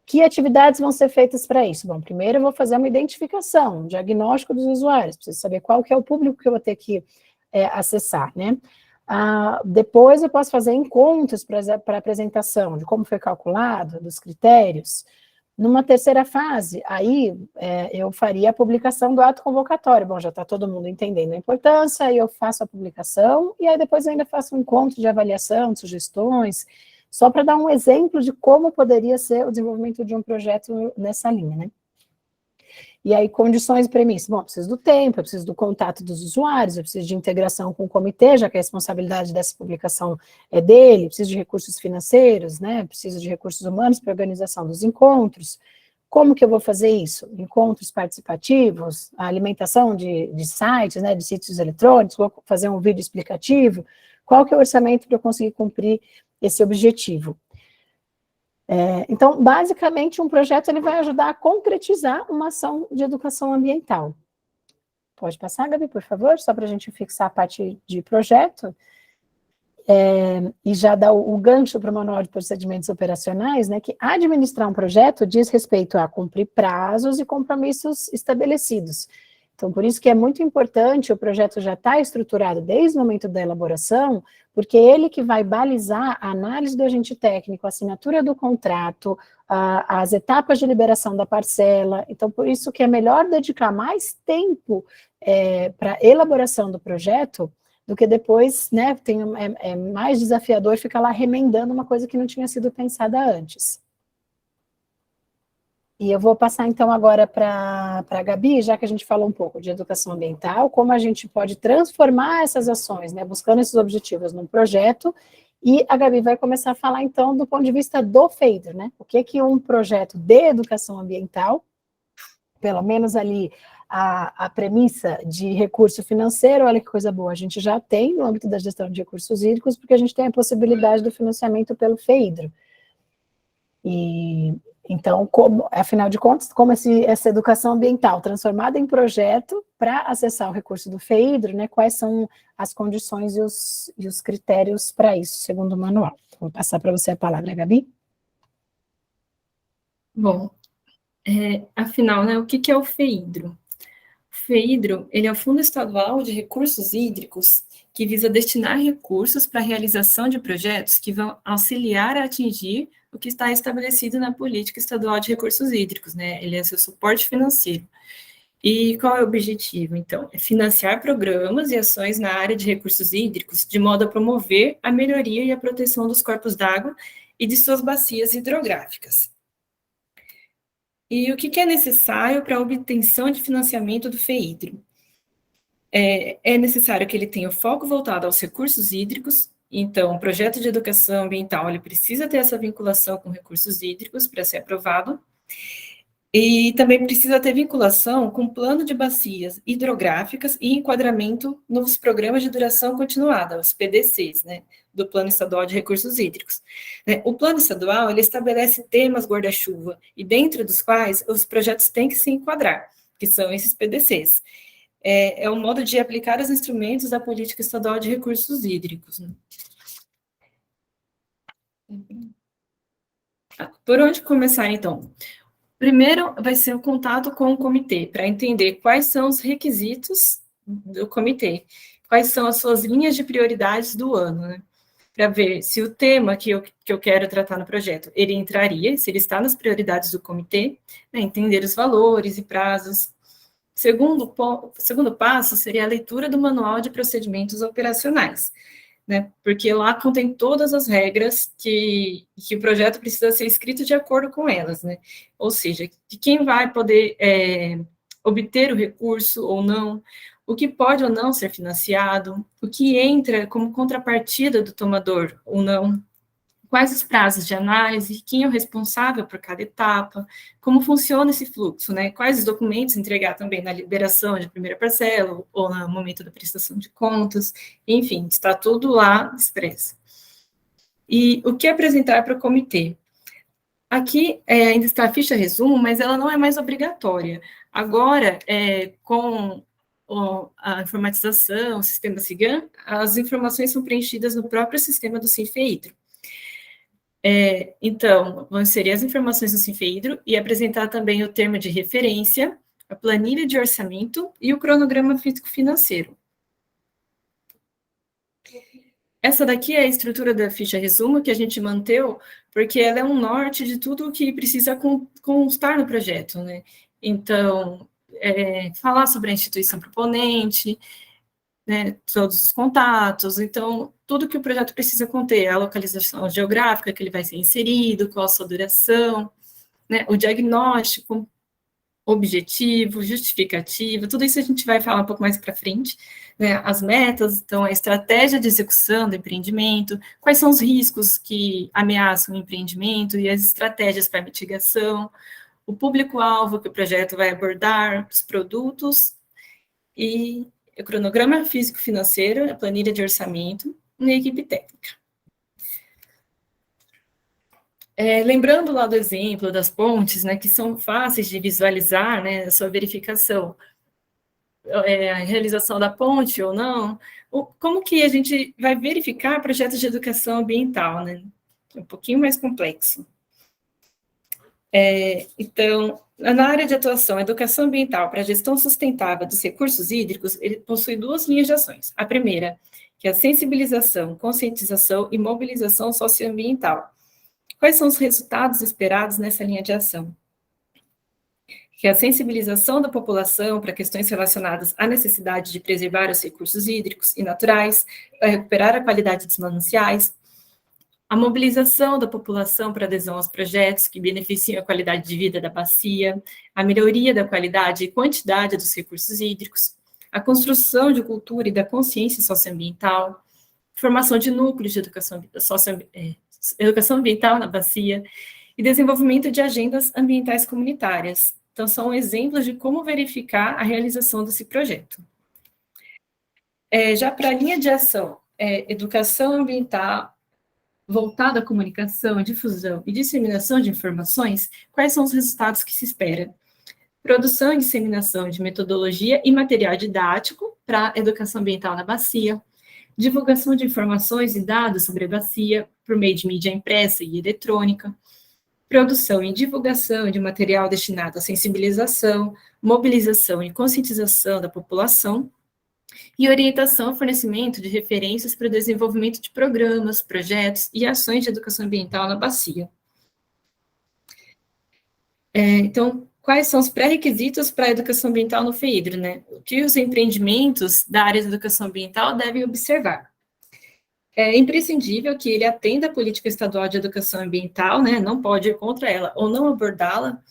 Que atividades vão ser feitas para isso? Bom, primeiro eu vou fazer uma identificação, um diagnóstico dos usuários, preciso saber qual que é o público que eu vou ter que acessar, né? Depois eu posso fazer encontros para apresentação de como foi calculado, dos critérios. Numa terceira fase, aí eu faria a publicação do ato convocatório. Bom, já está todo mundo entendendo a importância, aí eu faço a publicação, e aí depois eu ainda faço um encontro de avaliação, de sugestões, só para dar um exemplo de como poderia ser o desenvolvimento de um projeto nessa linha, né? E aí, condições e premissas. Bom, eu preciso do tempo, eu preciso do contato dos usuários, eu preciso de integração com o comitê, já que a responsabilidade dessa publicação é dele, preciso de recursos financeiros, né? Preciso de recursos humanos para a organização dos encontros. Como que eu vou fazer isso? Encontros participativos, a alimentação de sites, né, de sítios eletrônicos, vou fazer um vídeo explicativo. Qual que é o orçamento para eu conseguir cumprir esse objetivo? Então, basicamente, um projeto ele vai ajudar a concretizar uma ação de educação ambiental. Pode passar, Gabi, por favor, só para a gente fixar a parte de projeto. E já dá o gancho para o manual de procedimentos operacionais, né, que administrar um projeto diz respeito a cumprir prazos e compromissos estabelecidos. Então, por isso que é muito importante, o projeto já está estruturado desde o momento da elaboração, porque ele que vai balizar a análise do agente técnico, a assinatura do contrato, as etapas de liberação da parcela. Então, por isso que é melhor dedicar mais tempo para a elaboração do projeto, do que depois, né, é mais desafiador ficar lá remendando uma coisa que não tinha sido pensada antes. E eu vou passar, então, agora para a Gabi, já que a gente falou um pouco de educação ambiental, como a gente pode transformar essas ações, né, buscando esses objetivos num projeto, e a Gabi vai começar a falar, então, do ponto de vista do FEIDR, né, o que que um projeto de educação ambiental, pelo menos ali, a premissa de recurso financeiro, olha que coisa boa, a gente já tem no âmbito da gestão de recursos hídricos, porque a gente tem a possibilidade do financiamento pelo FEIDR. E então, afinal de contas, como essa educação ambiental transformada em projeto para acessar o recurso do FEIDR, né, quais são as condições e os critérios para isso, segundo o manual. Vou passar para você a palavra, Gabi. Bom, afinal, né, o que é o FEIDRO? O FEIDRO, ele é o Fundo Estadual de Recursos Hídricos, que visa destinar recursos para a realização de projetos que vão auxiliar a atingir o que está estabelecido na Política Estadual de Recursos Hídricos, né? Ele é seu suporte financeiro. E qual é o objetivo, então? É financiar programas e ações na área de recursos hídricos, de modo a promover a melhoria e a proteção dos corpos d'água e de suas bacias hidrográficas. E o que é necessário para a obtenção de financiamento do FEIDRO? É necessário que ele tenha o foco voltado aos recursos hídricos. Então, o projeto de educação ambiental, ele precisa ter essa vinculação com recursos hídricos para ser aprovado, e também precisa ter vinculação com plano de bacias hidrográficas e enquadramento nos programas de duração continuada, os PDCs, né, do Plano Estadual de Recursos Hídricos. O Plano Estadual, ele estabelece temas guarda-chuva, e dentro dos quais os projetos têm que se enquadrar, que são esses PDCs. É um modo de aplicar os instrumentos da Política Estadual de Recursos Hídricos. Né? Por onde começar, então? Primeiro, vai ser o contato com o comitê, para entender quais são os requisitos do comitê, quais são as suas linhas de prioridades do ano, né? Para ver se o tema que eu quero tratar no projeto, ele entraria, se ele está nas prioridades do comitê, né? Entender os valores e prazos. Segundo passo seria a leitura do Manual de Procedimentos Operacionais, né, porque lá contém todas as regras que o projeto precisa ser escrito de acordo com elas, né, ou seja, de quem vai poder obter o recurso ou não, o que pode ou não ser financiado, o que entra como contrapartida do tomador ou não, quais os prazos de análise, quem é o responsável por cada etapa, como funciona esse fluxo, né? Quais os documentos entregar também na liberação de primeira parcela ou no momento da prestação de contas, enfim, está tudo lá expresso. E o que apresentar para o comitê? Aqui ainda está a ficha resumo, mas ela não é mais obrigatória. Agora, com a informatização, o sistema SIGAM, as informações são preenchidas no próprio sistema do Sinfeidro. Então, vão inserir as informações no Sinfeidro e apresentar também o termo de referência, a planilha de orçamento e o cronograma físico-financeiro. Essa daqui é a estrutura da ficha resumo que a gente manteve, porque ela é um norte de tudo o que precisa constar no projeto, né? Então, falar sobre a instituição proponente, né, todos os contatos, então, tudo que o projeto precisa conter, a localização geográfica que ele vai ser inserido, qual a sua duração, né, o diagnóstico, objetivo, justificativo, tudo isso a gente vai falar um pouco mais para frente, né, as metas, então, a estratégia de execução do empreendimento, quais são os riscos que ameaçam o empreendimento e as estratégias para mitigação, o público-alvo que o projeto vai abordar, os produtos e o cronograma físico-financeiro, a planilha de orçamento e a equipe técnica. Lembrando lá do exemplo das pontes, né, que são fáceis de visualizar, né, a sua verificação. a realização da ponte ou não, como que a gente vai verificar projetos de educação ambiental, né? É um pouquinho mais complexo. Então, na área de atuação, educação ambiental para a gestão sustentável dos recursos hídricos, ele possui 2 linhas de ações. A primeira, que é a sensibilização, conscientização e mobilização socioambiental. Quais são os resultados esperados nessa linha de ação? Que é a sensibilização da população para questões relacionadas à necessidade de preservar os recursos hídricos e naturais, para recuperar a qualidade dos mananciais, a mobilização da população para adesão aos projetos que beneficiam a qualidade de vida da bacia, a melhoria da qualidade e quantidade dos recursos hídricos, a construção de cultura e da consciência socioambiental, formação de núcleos de educação ambiental na bacia e desenvolvimento de agendas ambientais comunitárias. Então, são exemplos de como verificar a realização desse projeto. Já para a linha de ação, educação ambiental voltada à comunicação, difusão e disseminação de informações, quais são os resultados que se espera? Produção e disseminação de metodologia e material didático para educação ambiental na bacia, divulgação de informações e dados sobre a bacia por meio de mídia impressa e eletrônica, produção e divulgação de material destinado à sensibilização, mobilização e conscientização da população, e orientação e fornecimento de referências para o desenvolvimento de programas, projetos e ações de educação ambiental na bacia. Então, quais são os pré-requisitos para a educação ambiental no FEIDRO, né? O que os empreendimentos da área de educação ambiental devem observar? É imprescindível que ele atenda à política estadual de educação ambiental, né? Não pode ir contra ela ou não abordá-la.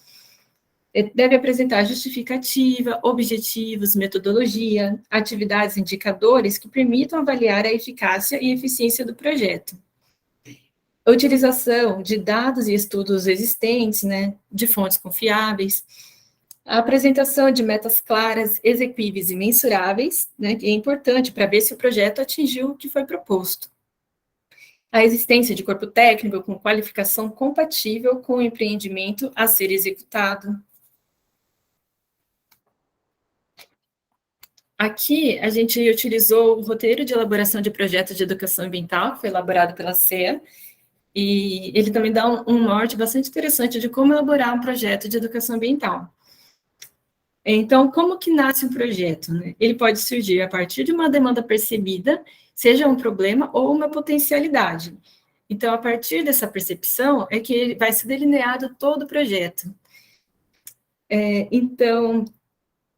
Deve apresentar justificativa, objetivos, metodologia, atividades e indicadores que permitam avaliar a eficácia e eficiência do projeto. A utilização de dados e estudos existentes, né, de fontes confiáveis, a apresentação de metas claras, execuíveis e mensuráveis, né, que é importante para ver se o projeto atingiu o que foi proposto. A existência de corpo técnico com qualificação compatível com o empreendimento a ser executado. Aqui, a gente utilizou o roteiro de elaboração de projetos de educação ambiental, que foi elaborado pela CEA, e ele também dá um norte bastante interessante de como elaborar um projeto de educação ambiental. Então, como que nasce um projeto, né? Ele pode surgir a partir de uma demanda percebida, seja um problema ou uma potencialidade. Então, a partir dessa percepção, é que vai ser delineado todo o projeto. Então,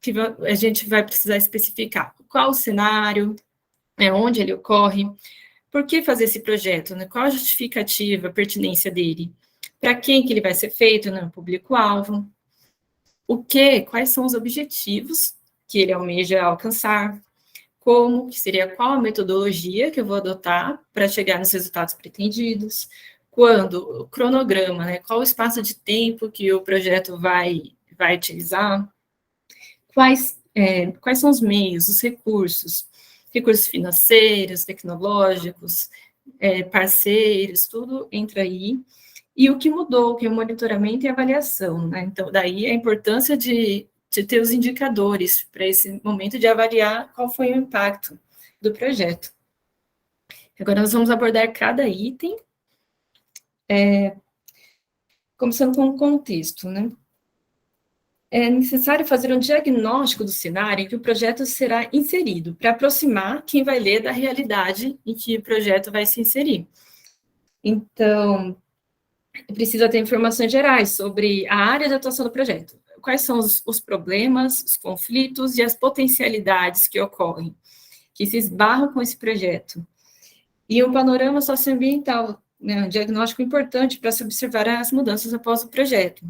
que a gente vai precisar especificar qual o cenário, onde ele ocorre, por que fazer esse projeto, né? Qual a justificativa, a pertinência dele, para quem que ele vai ser feito, né? Público-alvo, quais são os objetivos que ele almeja alcançar, como, que seria qual a metodologia que eu vou adotar para chegar nos resultados pretendidos, quando, o cronograma, né? Qual o espaço de tempo que o projeto vai utilizar, quais são os meios, os recursos financeiros, tecnológicos, parceiros, tudo entra aí, e o que mudou, que é o monitoramento e avaliação, né? Então, daí a importância de ter os indicadores para esse momento de avaliar qual foi o impacto do projeto. Agora, nós vamos abordar cada item, começando com o contexto, né? É necessário fazer um diagnóstico do cenário em que o projeto será inserido, para aproximar quem vai ler da realidade em que o projeto vai se inserir. Então, precisa ter informações gerais sobre a área de atuação do projeto. Quais são os problemas, os conflitos e as potencialidades que ocorrem, que se esbarram com esse projeto. E um panorama socioambiental, né, um diagnóstico importante para se observar as mudanças após o projeto.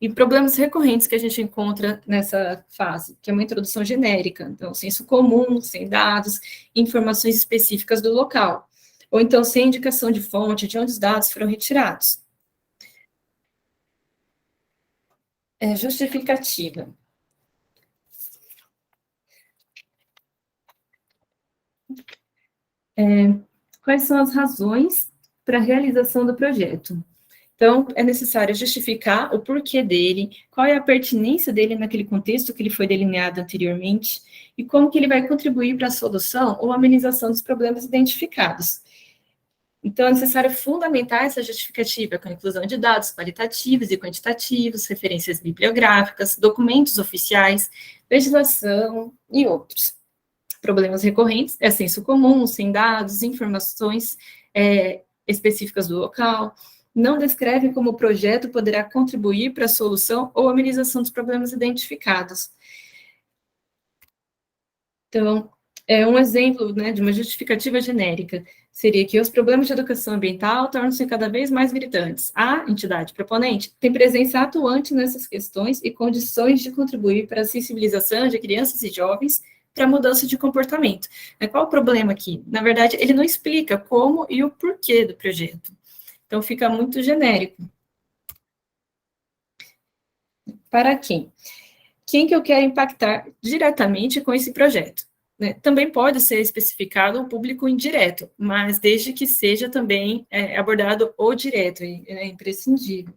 E problemas recorrentes que a gente encontra nessa fase, que é uma introdução genérica, então, senso comum, sem dados, informações específicas do local, ou então sem indicação de fonte, de onde os dados foram retirados. Justificativa. Quais são as razões para a realização do projeto? Então, é necessário justificar o porquê dele, qual é a pertinência dele naquele contexto que ele foi delineado anteriormente, e como que ele vai contribuir para a solução ou amenização dos problemas identificados. Então, é necessário fundamentar essa justificativa com a inclusão de dados qualitativos e quantitativos, referências bibliográficas, documentos oficiais, legislação e outros. Problemas recorrentes é senso comum, sem dados, informações específicas do local, não descreve como o projeto poderá contribuir para a solução ou amenização dos problemas identificados. Então, um exemplo, né, de uma justificativa genérica seria que os problemas de educação ambiental tornam-se cada vez mais gritantes. A entidade proponente tem presença atuante nessas questões e condições de contribuir para a sensibilização de crianças e jovens para a mudança de comportamento. Qual o problema aqui? Na verdade, ele não explica como e o porquê do projeto. Então, fica muito genérico. Para quem? Quem que eu quero impactar diretamente com esse projeto? Também pode ser especificado o público indireto, mas desde que seja também abordado o direto, é imprescindível.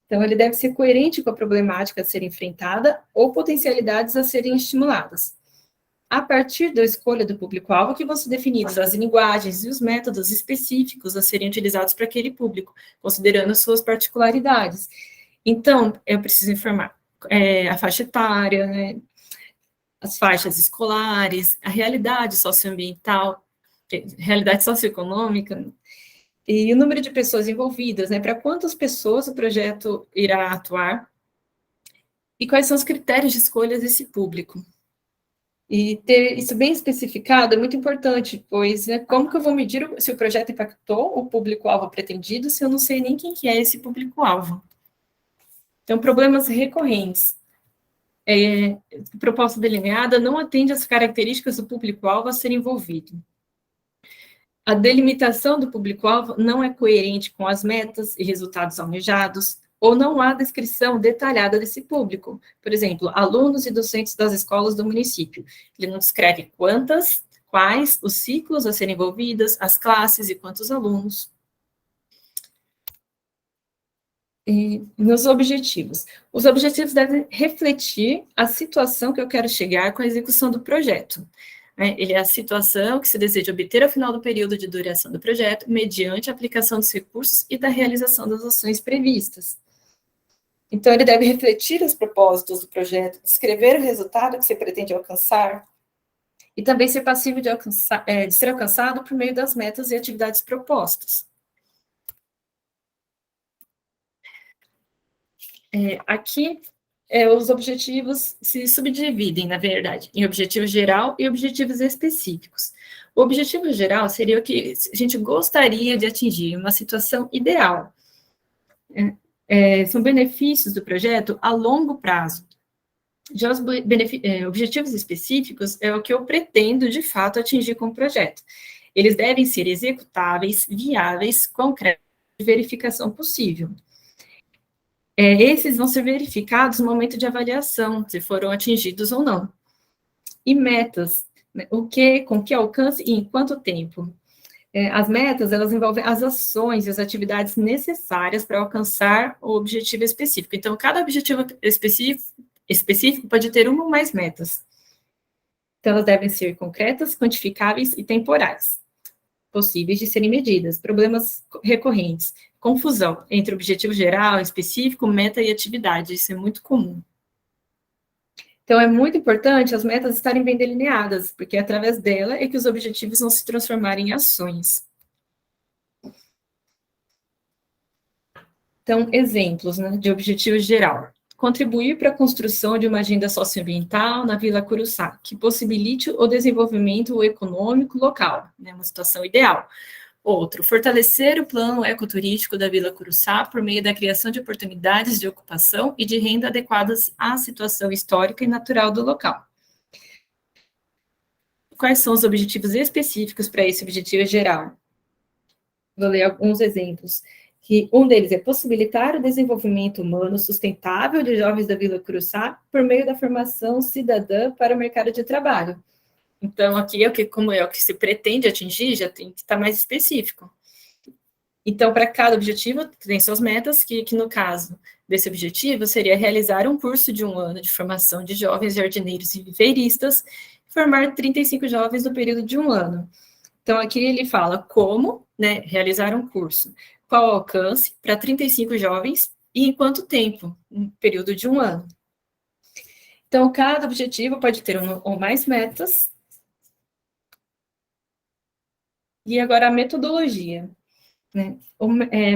Então, ele deve ser coerente com a problemática a ser enfrentada ou potencialidades a serem estimuladas. A partir da escolha do público-alvo, que vão ser definidas as linguagens e os métodos específicos a serem utilizados para aquele público, considerando suas particularidades. Então, eu preciso informar a faixa etária, né, as faixas escolares, a realidade socioambiental, realidade socioeconômica, e o número de pessoas envolvidas, né, para quantas pessoas o projeto irá atuar, e quais são os critérios de escolha desse público. E ter isso bem especificado é muito importante, pois, né, como que eu vou medir se o projeto impactou o público-alvo pretendido, se eu não sei nem quem que é esse público-alvo? Então, problemas recorrentes. A proposta delineada não atende às características do público-alvo a ser envolvido. A delimitação do público-alvo não é coerente com as metas e resultados almejados, ou não há descrição detalhada desse público. Por exemplo, alunos e docentes das escolas do município. Ele não descreve quantas, quais, os ciclos a serem envolvidos, as classes e quantos alunos. E nos objetivos. Os objetivos devem refletir a situação que eu quero chegar com a execução do projeto. Ele é a situação que se deseja obter ao final do período de duração do projeto, mediante a aplicação dos recursos e da realização das ações previstas. Então, ele deve refletir os propósitos do projeto, descrever o resultado que se pretende alcançar, e também ser passível de ser alcançado por meio das metas e atividades propostas. Aqui, os objetivos se subdividem, na verdade, em objetivo geral e objetivos específicos. O objetivo geral seria o que a gente gostaria de atingir, uma situação ideal. São benefícios do projeto a longo prazo. Já os objetivos específicos é o que eu pretendo, de fato, atingir com o projeto. Eles devem ser executáveis, viáveis, concretos, de verificação possível. Esses vão ser verificados no momento de avaliação, se foram atingidos ou não. E metas, né, com que alcance e em quanto tempo. As metas, elas envolvem as ações e as atividades necessárias para alcançar o objetivo específico. Então, cada objetivo específico pode ter uma ou mais metas. Então, elas devem ser concretas, quantificáveis e temporais, possíveis de serem medidas. Problemas recorrentes, confusão entre objetivo geral, específico, meta e atividade. Isso é muito comum. Então, é muito importante as metas estarem bem delineadas, porque é através dela é que os objetivos vão se transformar em ações. Então, exemplos, né, de objetivo geral. Contribuir para a construção de uma agenda socioambiental na Vila Curuçá, que possibilite o desenvolvimento econômico local, né, uma situação ideal. Outro, fortalecer o plano ecoturístico da Vila Curuçá por meio da criação de oportunidades de ocupação e de renda adequadas à situação histórica e natural do local. Quais são os objetivos específicos para esse objetivo geral? Vou ler alguns exemplos. Que um deles é possibilitar o desenvolvimento humano sustentável de jovens da Vila Curuçá por meio da formação cidadã para o mercado de trabalho. Então, aqui como é o que se pretende atingir, já tem que estar mais específico. Então, para cada objetivo, tem suas metas, que no caso desse objetivo seria realizar um curso de 1 ano de formação de jovens jardineiros e viveiristas, formar 35 jovens no período de 1 ano. Então, aqui ele fala como, né, realizar um curso, qual o alcance para 35 jovens e em quanto tempo, um período de 1 ano. Então, cada objetivo pode ter uma ou mais metas. E agora a metodologia. Né?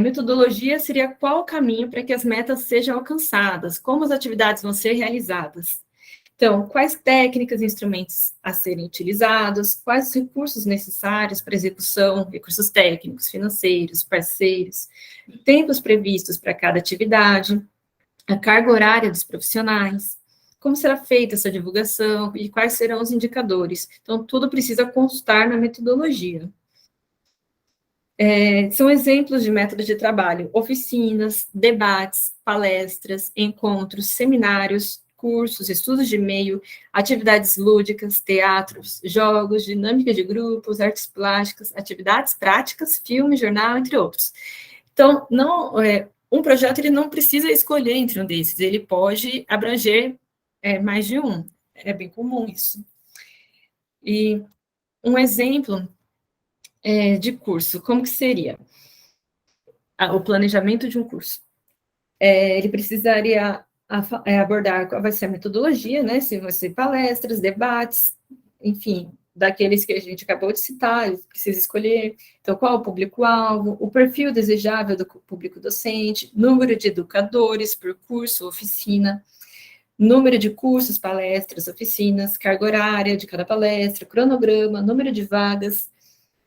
Metodologia seria qual o caminho para que as metas sejam alcançadas, como as atividades vão ser realizadas. Então, quais técnicas e instrumentos a serem utilizados, quais os recursos necessários para execução, recursos técnicos, financeiros, parceiros, tempos previstos para cada atividade, a carga horária dos profissionais, como será feita essa divulgação e quais serão os indicadores. Então, tudo precisa constar na metodologia. São exemplos de métodos de trabalho: oficinas, debates, palestras, encontros, seminários, cursos, estudos de meio, atividades lúdicas, teatros, jogos, dinâmica de grupos, artes plásticas, atividades práticas, filme, jornal, entre outros. Então, um projeto ele não precisa escolher entre um desses, ele pode abranger mais de um. É bem comum isso. E um exemplo de curso, como que seria? O planejamento de um curso. Ele precisaria abordar qual vai ser a metodologia, né? Se vai ser palestras, debates, enfim, daqueles que a gente acabou de citar, ele precisa escolher. Então, qual o público-alvo, o perfil desejável do público docente, número de educadores por curso, oficina, número de cursos, palestras, oficinas, carga horária de cada palestra, cronograma, número de vagas,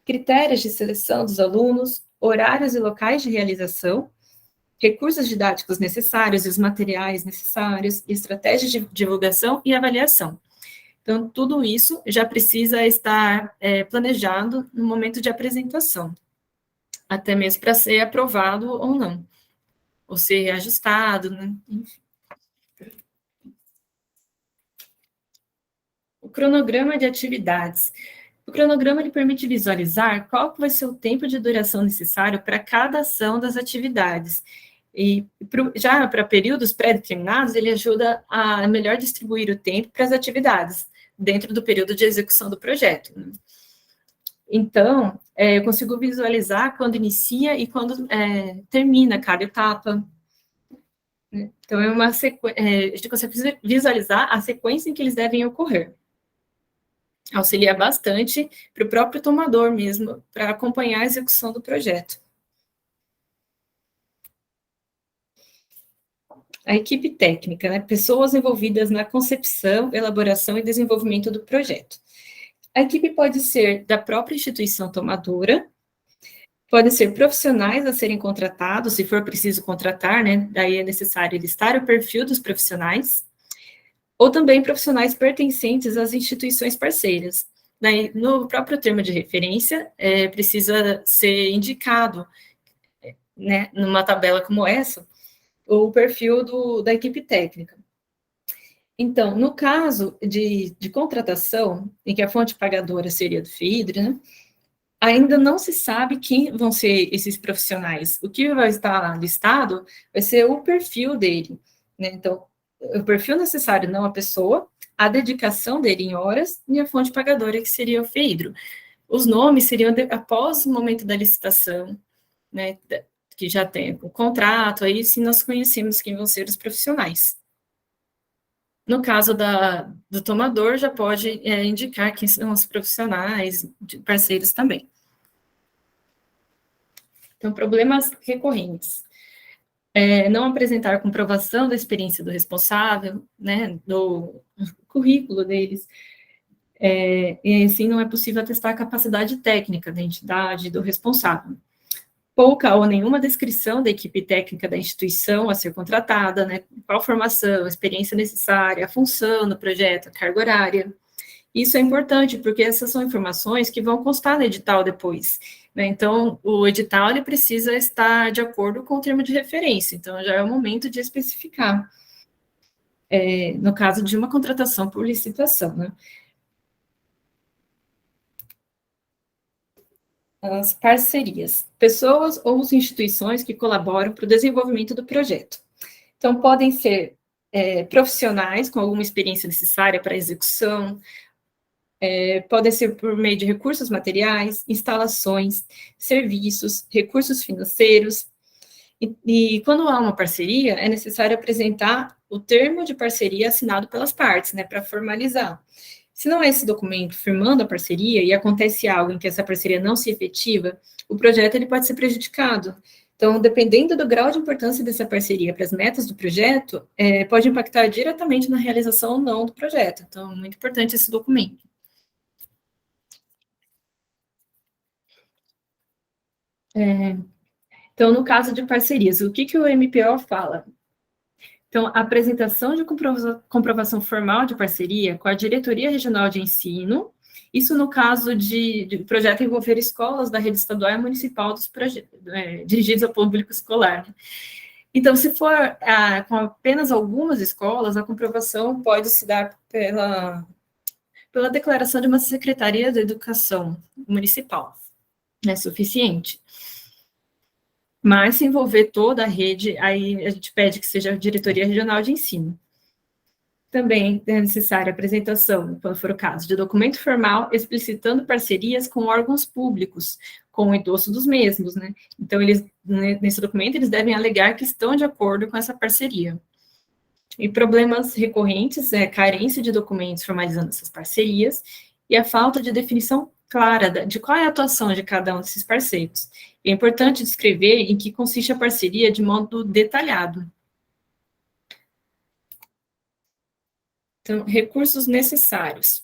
critérios de seleção dos alunos, horários e locais de realização, recursos didáticos necessários e os materiais necessários, estratégias de divulgação e avaliação. Então, tudo isso já precisa estar planejado no momento de apresentação, até mesmo para ser aprovado ou não, ou ser ajustado, né? Enfim. O cronograma de atividades. O cronograma ele permite visualizar qual vai ser o tempo de duração necessário para cada ação das atividades. E já para períodos pré-determinados, ele ajuda a melhor distribuir o tempo para as atividades, dentro do período de execução do projeto. Então, eu consigo visualizar quando inicia e quando termina cada etapa. Então, a gente consegue visualizar a sequência em que eles devem ocorrer. Auxilia bastante para o próprio tomador mesmo, para acompanhar a execução do projeto. A equipe técnica, né? Pessoas envolvidas na concepção, elaboração e desenvolvimento do projeto. A equipe pode ser da própria instituição tomadora, podem ser profissionais a serem contratados, se for preciso contratar, né? Daí é necessário listar o perfil dos profissionais, ou também profissionais pertencentes às instituições parceiras. Daí, no próprio termo de referência, precisa ser indicado, né, numa tabela como essa, o perfil da equipe técnica. Então, no caso de contratação, em que a fonte pagadora seria do FIDRE, né, ainda não se sabe quem vão ser esses profissionais. O que vai estar listado vai ser o perfil dele, né? Então, o perfil necessário, não a pessoa, a dedicação dele em horas e a fonte pagadora, que seria o FEIDRO. Os nomes seriam após o momento da licitação, né, que já tem o contrato, aí sim nós conhecemos quem vão ser os profissionais. No caso do tomador, já pode indicar quem são os profissionais, parceiros também. Então, problemas recorrentes. Não apresentar comprovação da experiência do responsável, né, do currículo deles, e assim não é possível atestar a capacidade técnica da entidade, do responsável. Pouca ou nenhuma descrição da equipe técnica da instituição a ser contratada, né, qual formação, a experiência necessária, a função do projeto, a carga horária. Isso é importante, porque essas são informações que vão constar no edital depois, né? Então, o edital ele precisa estar de acordo com o termo de referência, então já é o momento de especificar, no caso de uma contratação por licitação, né? as parcerias, pessoas ou instituições que colaboram para o desenvolvimento do projeto. Então, podem ser profissionais com alguma experiência necessária para a execução, podem ser por meio de recursos materiais, instalações, serviços, recursos financeiros. E quando há uma parceria, é necessário apresentar o termo de parceria assinado pelas partes, né, para formalizar. Se não é esse documento firmando a parceria e acontece algo em que essa parceria não se efetiva, o projeto ele pode ser prejudicado. Então, dependendo do grau de importância dessa parceria para as metas do projeto, pode impactar diretamente na realização ou não do projeto. Então, é muito importante esse documento. Então, no caso de parcerias, o que o MPO fala? Então, a apresentação de comprovação formal de parceria com a Diretoria Regional de Ensino, isso no caso de projeto envolver escolas da rede estadual e municipal dirigidos ao público escolar. Né? Então, se for com apenas algumas escolas, a comprovação pode se dar pela declaração de uma Secretaria da Educação Municipal, é suficiente. Mas, se envolver toda a rede, aí a gente pede que seja a Diretoria Regional de Ensino. Também é necessária a apresentação, quando for o caso, de documento formal explicitando parcerias com órgãos públicos, com o endosso dos mesmos, né? Então, nesse documento, eles devem alegar que estão de acordo com essa parceria. E problemas recorrentes é a carência de documentos formalizando essas parcerias e a falta de definição clara de qual é a atuação de cada um desses parceiros. É importante descrever em que consiste a parceria de modo detalhado. Então, recursos necessários.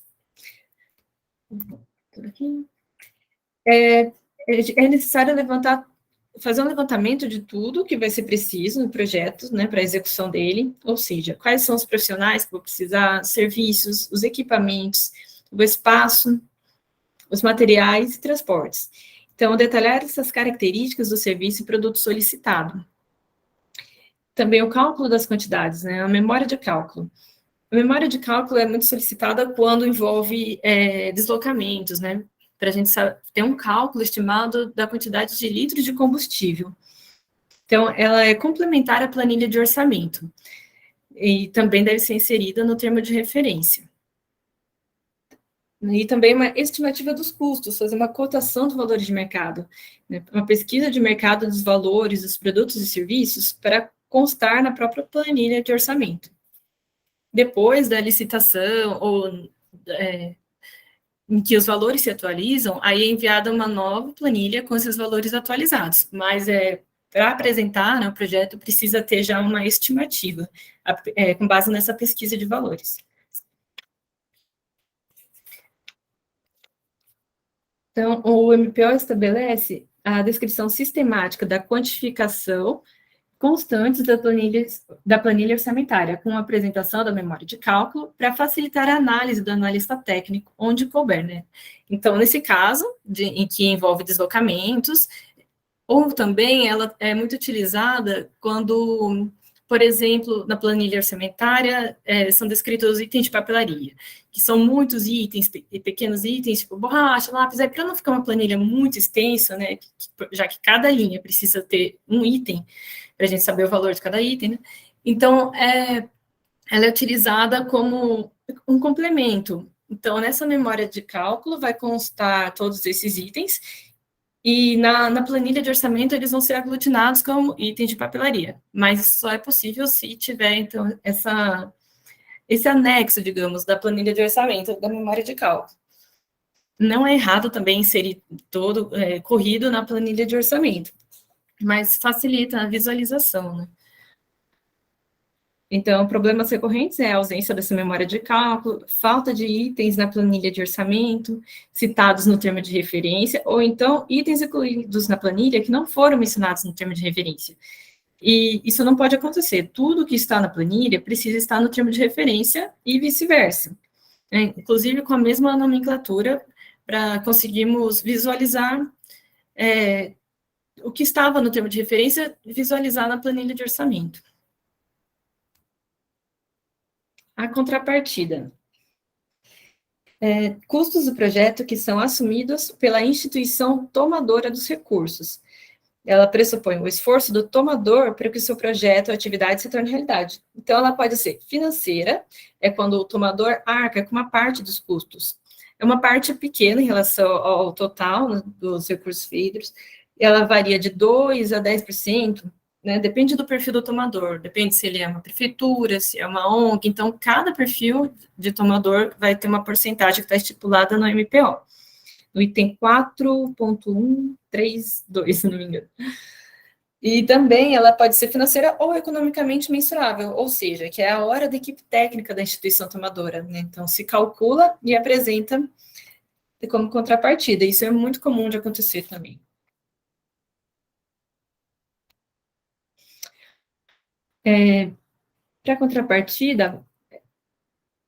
É necessário fazer um levantamento de tudo que vai ser preciso no projeto, né, para a execução dele, ou seja, quais são os profissionais que vou precisar, serviços, os equipamentos, o espaço, os materiais e transportes. Então, detalhar essas características do serviço e produto solicitado. Também o cálculo das quantidades, né, a memória de cálculo. A memória de cálculo é muito solicitada quando envolve deslocamentos, né, para a gente ter um cálculo estimado da quantidade de litros de combustível. Então, ela é complementar à planilha de orçamento e também deve ser inserida no termo de referência. E também uma estimativa dos custos, fazer uma cotação dos valores de mercado, né, uma pesquisa de mercado dos valores dos produtos e serviços para constar na própria planilha de orçamento. Depois da licitação ou em que os valores se atualizam, aí é enviada uma nova planilha com esses valores atualizados, mas para apresentar, né, o projeto precisa ter já uma estimativa, com base nessa pesquisa de valores. Então, o MPO estabelece a descrição sistemática da quantificação constantes da planilha orçamentária, com a apresentação da memória de cálculo, para facilitar a análise do analista técnico, onde couber, né? Então, nesse caso, em que envolve deslocamentos, ou também ela é muito utilizada quando, por exemplo, na planilha orçamentária, são descritos os itens de papelaria, que são muitos itens, pequenos itens, tipo borracha, lápis, para não ficar uma planilha muito extensa, né, já que cada linha precisa ter um item, para a gente saber o valor de cada item, né? Então, ela é utilizada como um complemento. Então, nessa memória de cálculo vai constar todos esses itens, e na planilha de orçamento eles vão ser aglutinados como itens de papelaria, mas isso só é possível se tiver, então, esse anexo, digamos, da planilha de orçamento, da memória de cálculo. Não é errado também inserir todo corrido na planilha de orçamento, mas facilita a visualização, né? Então, problemas recorrentes é a ausência dessa memória de cálculo, falta de itens na planilha de orçamento, citados no termo de referência, ou então itens incluídos na planilha que não foram mencionados no termo de referência. E isso não pode acontecer. Tudo que está na planilha precisa estar no termo de referência e vice-versa. Inclusive com a mesma nomenclatura, para conseguirmos visualizar o que estava no termo de referência, visualizar na planilha de orçamento. A contrapartida. Custos do projeto que são assumidos pela instituição tomadora dos recursos. Ela pressupõe o esforço do tomador para que o seu projeto ou atividade se torne realidade. Então, ela pode ser financeira, é quando o tomador arca com uma parte dos custos. É uma parte pequena em relação ao total, né, dos recursos FEIDROS. Ela varia de 2% a 10%, né, depende do perfil do tomador, depende se ele é uma prefeitura, se é uma ONG. Então, cada perfil de tomador vai ter uma porcentagem que está estipulada no MPO. No item 4.132, se não me engano. E também ela pode ser financeira ou economicamente mensurável, ou seja, que é a hora da equipe técnica da instituição tomadora, né? Então, se calcula e apresenta como contrapartida. Isso é muito comum de acontecer também. Para contrapartida,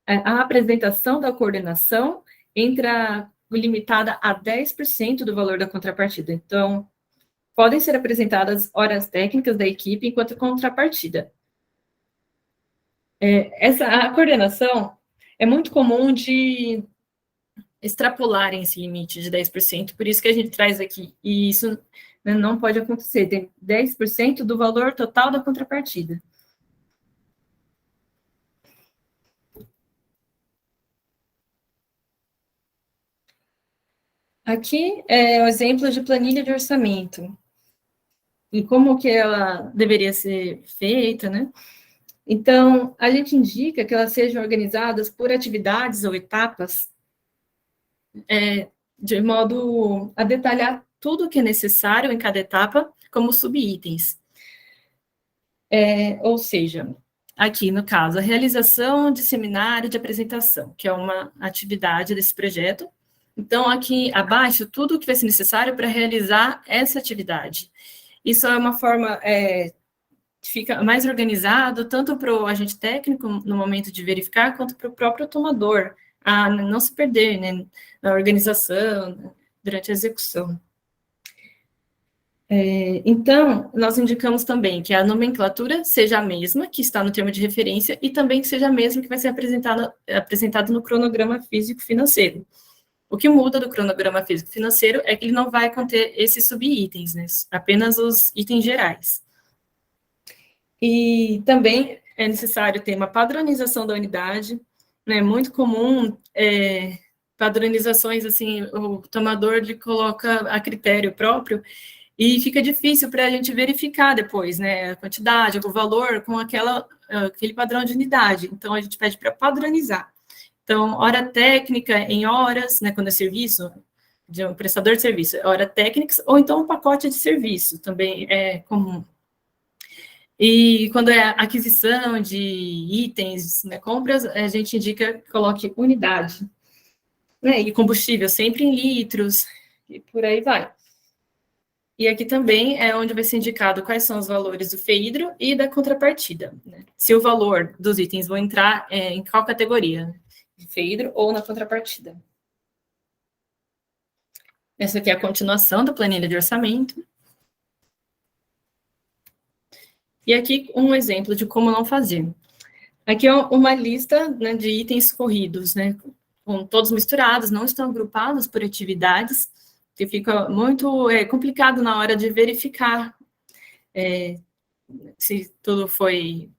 a apresentação da coordenação entra limitada a 10% do valor da contrapartida. Então, podem ser apresentadas horas técnicas da equipe enquanto contrapartida. A coordenação é muito comum de extrapolarem esse limite de 10%, por isso que a gente traz aqui, e isso, né, não pode acontecer, tem 10% do valor total da contrapartida. Aqui é o exemplo de planilha de orçamento, e como que ela deveria ser feita, né? Então, a gente indica que elas sejam organizadas por atividades ou etapas, de modo a detalhar tudo o que é necessário em cada etapa, como subitens. Ou seja, aqui no caso, a realização de seminário de apresentação, que é uma atividade desse projeto. Então, aqui abaixo, tudo o que vai ser necessário para realizar essa atividade. Isso é uma forma que fica mais organizado, tanto para o agente técnico, no momento de verificar, quanto para o próprio tomador, a não se perder, né, na organização, durante a execução. Então, nós indicamos também que a nomenclatura seja a mesma que está no termo de referência e também que seja a mesma que vai ser apresentado no cronograma físico-financeiro. O que muda do cronograma físico-financeiro é que ele não vai conter esses subitens, né, apenas os itens gerais. E também é necessário ter uma padronização da unidade, né, muito comum, padronizações, assim, o tomador ele coloca a critério próprio, e fica difícil para a gente verificar depois, né, a quantidade, o valor com aquele padrão de unidade. Então, a gente pede para padronizar. Então, hora técnica em horas, né, quando é serviço, de um prestador de serviço, hora técnica, ou então um pacote de serviço, também é comum. E quando é aquisição de itens, né, compras, a gente indica que coloque unidade. Né, e combustível sempre em litros, e por aí vai. E aqui também é onde vai ser indicado quais são os valores do FEIDRO e da contrapartida, né? Se o valor dos itens vão entrar em qual categoria, de FEIDRO ou na contrapartida. Essa aqui é a continuação da planilha de orçamento. E aqui um exemplo de como não fazer. Aqui é uma lista, né, de itens corridos, né, com todos misturados, não estão agrupados por atividades, que fica muito complicado na hora de verificar se tudo foi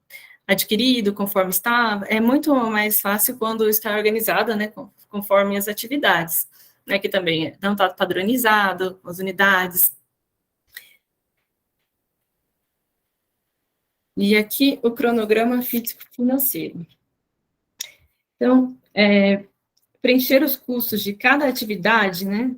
adquirido conforme estava. É muito mais fácil quando está organizada, né, conforme as atividades, né, que também não está padronizado, as unidades. E aqui o cronograma físico-financeiro. Então, preencher os custos de cada atividade, né,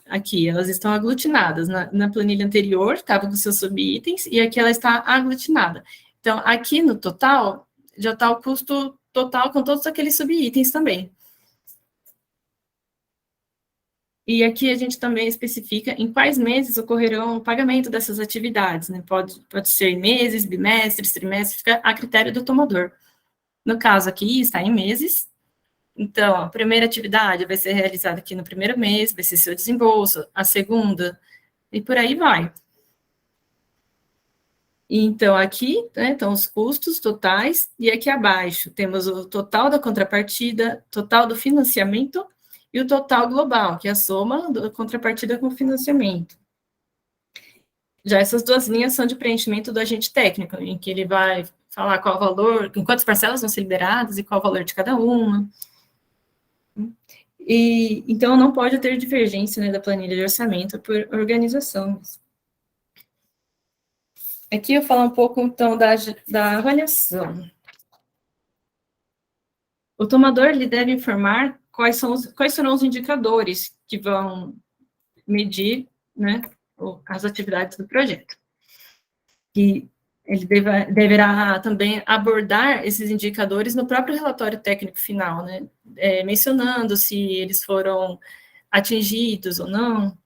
aqui, elas estão aglutinadas. Na planilha anterior, estava com seus subitens, e aqui ela está aglutinada. Então, aqui no total, já está o custo total com todos aqueles subitens também. E aqui a gente também especifica em quais meses ocorrerão o pagamento dessas atividades, né? Pode ser em meses, bimestres, trimestres, fica a critério do tomador. No caso aqui, está em meses. Então, a primeira atividade vai ser realizada aqui no primeiro mês, vai ser seu desembolso, a segunda, e por aí vai. Então, aqui, né, estão os custos totais, e aqui abaixo temos o total da contrapartida, total do financiamento e o total global, que é a soma da contrapartida com o financiamento. Já essas duas linhas são de preenchimento do agente técnico, em que ele vai falar qual o valor, em quantas parcelas vão ser liberadas e qual o valor de cada uma. E, então, não pode ter divergência, né, da planilha de orçamento por organização. Aqui eu falo um pouco, então, da avaliação. O tomador ele deve informar quais serão os indicadores que vão medir, né, as atividades do projeto. E ele deverá também abordar esses indicadores no próprio relatório técnico final, né, mencionando se eles foram atingidos ou não.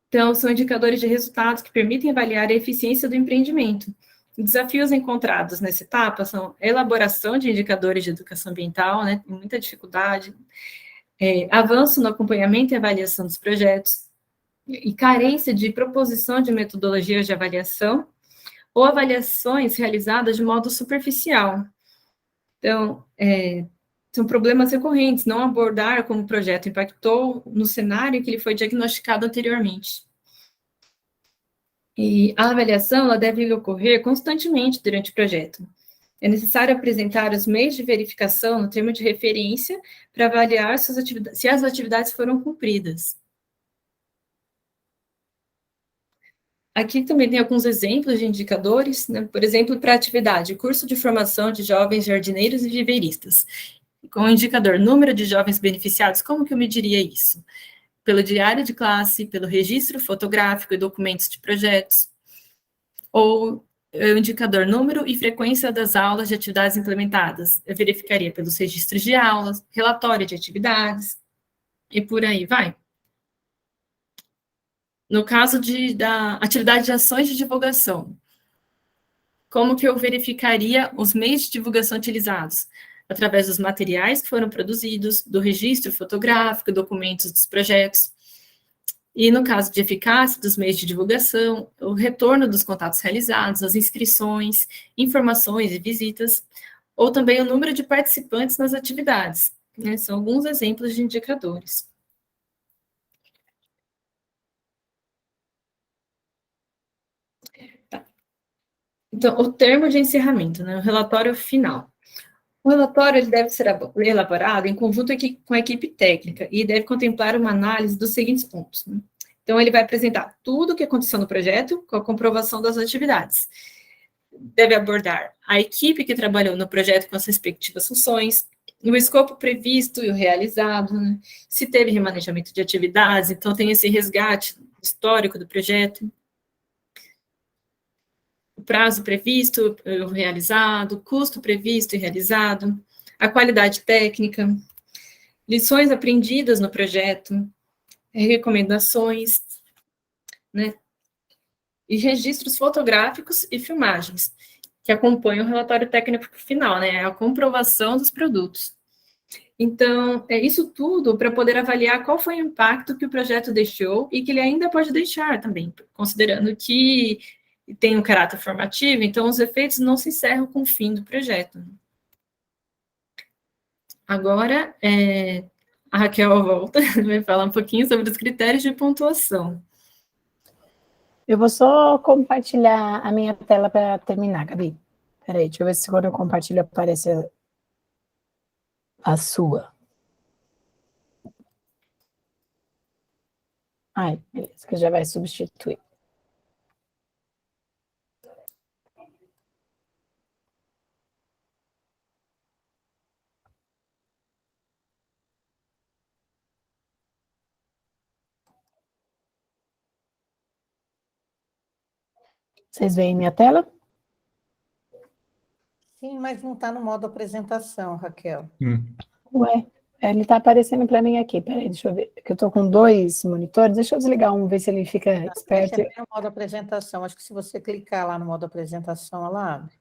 Então, são indicadores de resultados que permitem avaliar a eficiência do empreendimento. Desafios encontrados nessa etapa são a elaboração de indicadores de educação ambiental, né, tem muita dificuldade, avanço no acompanhamento e avaliação dos projetos, e carência de proposição de metodologias de avaliação, ou avaliações realizadas de modo superficial. Então, são problemas recorrentes, não abordar como o projeto impactou no cenário que ele foi diagnosticado anteriormente. E a avaliação ela deve ocorrer constantemente durante o projeto. É necessário apresentar os meios de verificação no termo de referência para avaliar se as atividades foram cumpridas. Aqui também tem alguns exemplos de indicadores, né? Por exemplo, para a atividade, curso de formação de jovens jardineiros e viveiristas. Com o indicador número de jovens beneficiados, como que eu mediria isso? Pelo diário de classe, pelo registro fotográfico e documentos de projetos, ou o indicador número e frequência das aulas de atividades implementadas. Eu verificaria pelos registros de aulas, relatório de atividades, e por aí vai. No caso da atividade de ações de divulgação, como que eu verificaria os meios de divulgação utilizados? Através dos materiais que foram produzidos, do registro fotográfico, documentos dos projetos. E no caso de eficácia dos meios de divulgação, o retorno dos contatos realizados, as inscrições, informações e visitas, ou também o número de participantes nas atividades, né? São alguns exemplos de indicadores. Tá. Então, o termo de encerramento, né? O relatório final. O relatório ele deve ser elaborado em conjunto com a equipe técnica e deve contemplar uma análise dos seguintes pontos, né? Então, ele vai apresentar tudo o que aconteceu no projeto, com a comprovação das atividades. Deve abordar a equipe que trabalhou no projeto com as respectivas funções, o escopo previsto e o realizado, né? Se teve remanejamento de atividades, então tem esse resgate histórico do projeto, o prazo previsto, o realizado, o custo previsto e realizado, a qualidade técnica, lições aprendidas no projeto, recomendações, né? E registros fotográficos e filmagens, que acompanham o relatório técnico final, né? A comprovação dos produtos. Então, é isso tudo para poder avaliar qual foi o impacto que o projeto deixou e que ele ainda pode deixar também, considerando que tem um caráter formativo, então os efeitos não se encerram com o fim do projeto. Agora, a Raquel volta, vai falar um pouquinho sobre os critérios de pontuação. Eu vou só compartilhar a minha tela para terminar, Gabi. Peraí, deixa eu ver se quando eu compartilho aparece a sua. Ai, beleza, que já vai substituir. Vocês veem minha tela? Sim, mas não está no modo apresentação, Raquel. Ué, ele está aparecendo para mim aqui. Peraí, deixa eu ver. Que eu estou com 2 monitores. Deixa eu desligar um, ver se ele fica esperto. Vai no modo apresentação. Acho que se você clicar lá no modo apresentação, ela abre.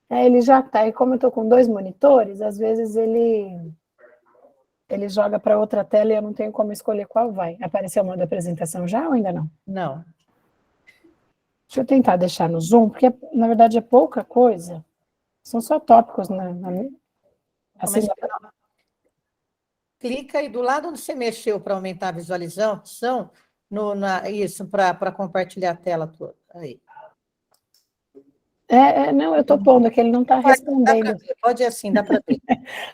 Ele já está. E como eu estou com 2 monitores, às vezes ele joga para outra tela e eu não tenho como escolher qual vai. Apareceu o modo apresentação já ou ainda não? Não. Deixa eu tentar deixar no Zoom, porque, na verdade, é pouca coisa. São só tópicos, né? Assim, Clica aí do lado onde você mexeu para aumentar a visualização, isso, para compartilhar a tela toda. Aí. não, eu estou pondo, é que ele não está respondendo. Pode ir assim, dá para ver.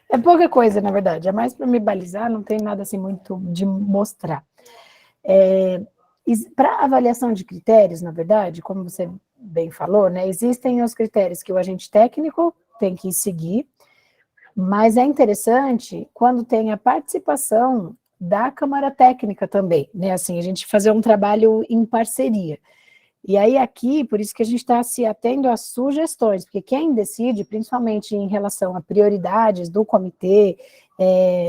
É pouca coisa, na verdade, é mais para me balizar, não tem nada assim muito de mostrar. Para avaliação de critérios, na verdade, como você bem falou, né, existem os critérios que o agente técnico tem que seguir, mas é interessante quando tem a participação da Câmara Técnica também, né, assim, a gente fazer um trabalho em parceria. E aí aqui, por isso que a gente está se atendo às sugestões, porque quem decide, principalmente em relação a prioridades do comitê,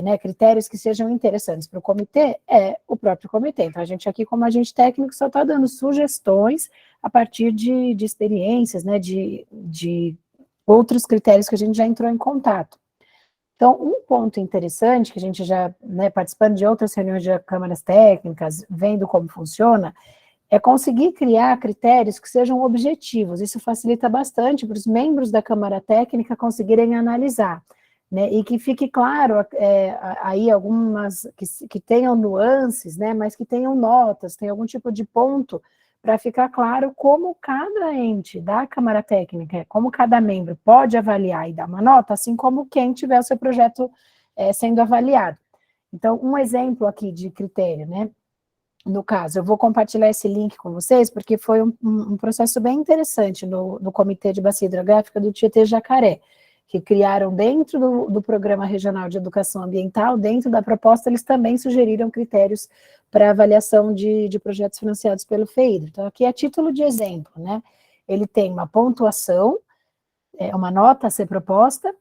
né, critérios que sejam interessantes para o comitê, é o próprio comitê. Então, a gente aqui, como agente técnico, só está dando sugestões a partir de experiências, né, de outros critérios que a gente já entrou em contato. Então, um ponto interessante, que a gente já, né, participando de outras reuniões de câmaras técnicas, vendo como funciona, é conseguir criar critérios que sejam objetivos. Isso facilita bastante para os membros da Câmara Técnica conseguirem analisar, né, e que fique claro aí algumas que tenham nuances, né, mas que tenham notas, tem algum tipo de ponto para ficar claro como cada ente da Câmara Técnica, como cada membro pode avaliar e dar uma nota, assim como quem tiver o seu projeto sendo avaliado. Então, um exemplo aqui de critério, né, no caso, eu vou compartilhar esse link com vocês, porque foi um processo bem interessante no Comitê de Bacia Hidrográfica do Tietê-Jacaré, que criaram dentro do Programa Regional de Educação Ambiental, dentro da proposta, eles também sugeriram critérios para avaliação de projetos financiados pelo FEIDRE. Então, aqui é título de exemplo, né? Ele tem uma pontuação, uma nota a ser proposta,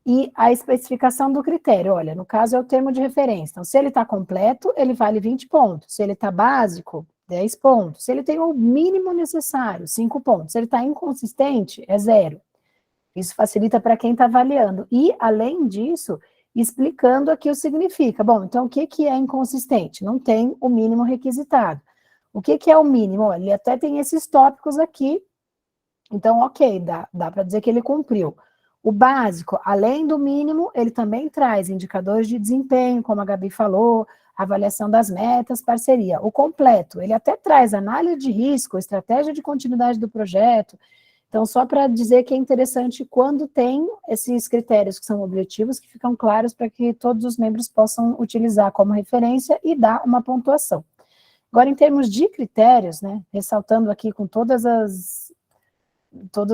e a especificação do critério, olha, no caso é o termo de referência, então se ele está completo, ele vale 20 pontos, se ele está básico, 10 pontos, se ele tem o mínimo necessário, 5 pontos, se ele está inconsistente, é 0. Isso facilita para quem está avaliando, e além disso, explicando aqui o significa, bom, então o que é inconsistente? Não tem o mínimo requisitado. O que é o mínimo? Olha, ele até tem esses tópicos aqui, então ok, dá para dizer que ele cumpriu. O básico, além do mínimo, ele também traz indicadores de desempenho, como a Gabi falou, avaliação das metas, parceria. O completo, ele até traz análise de risco, estratégia de continuidade do projeto. Então, só para dizer que é interessante quando tem esses critérios que são objetivos, que ficam claros para que todos os membros possam utilizar como referência e dar uma pontuação. Agora, em termos de critérios, né, ressaltando aqui com todos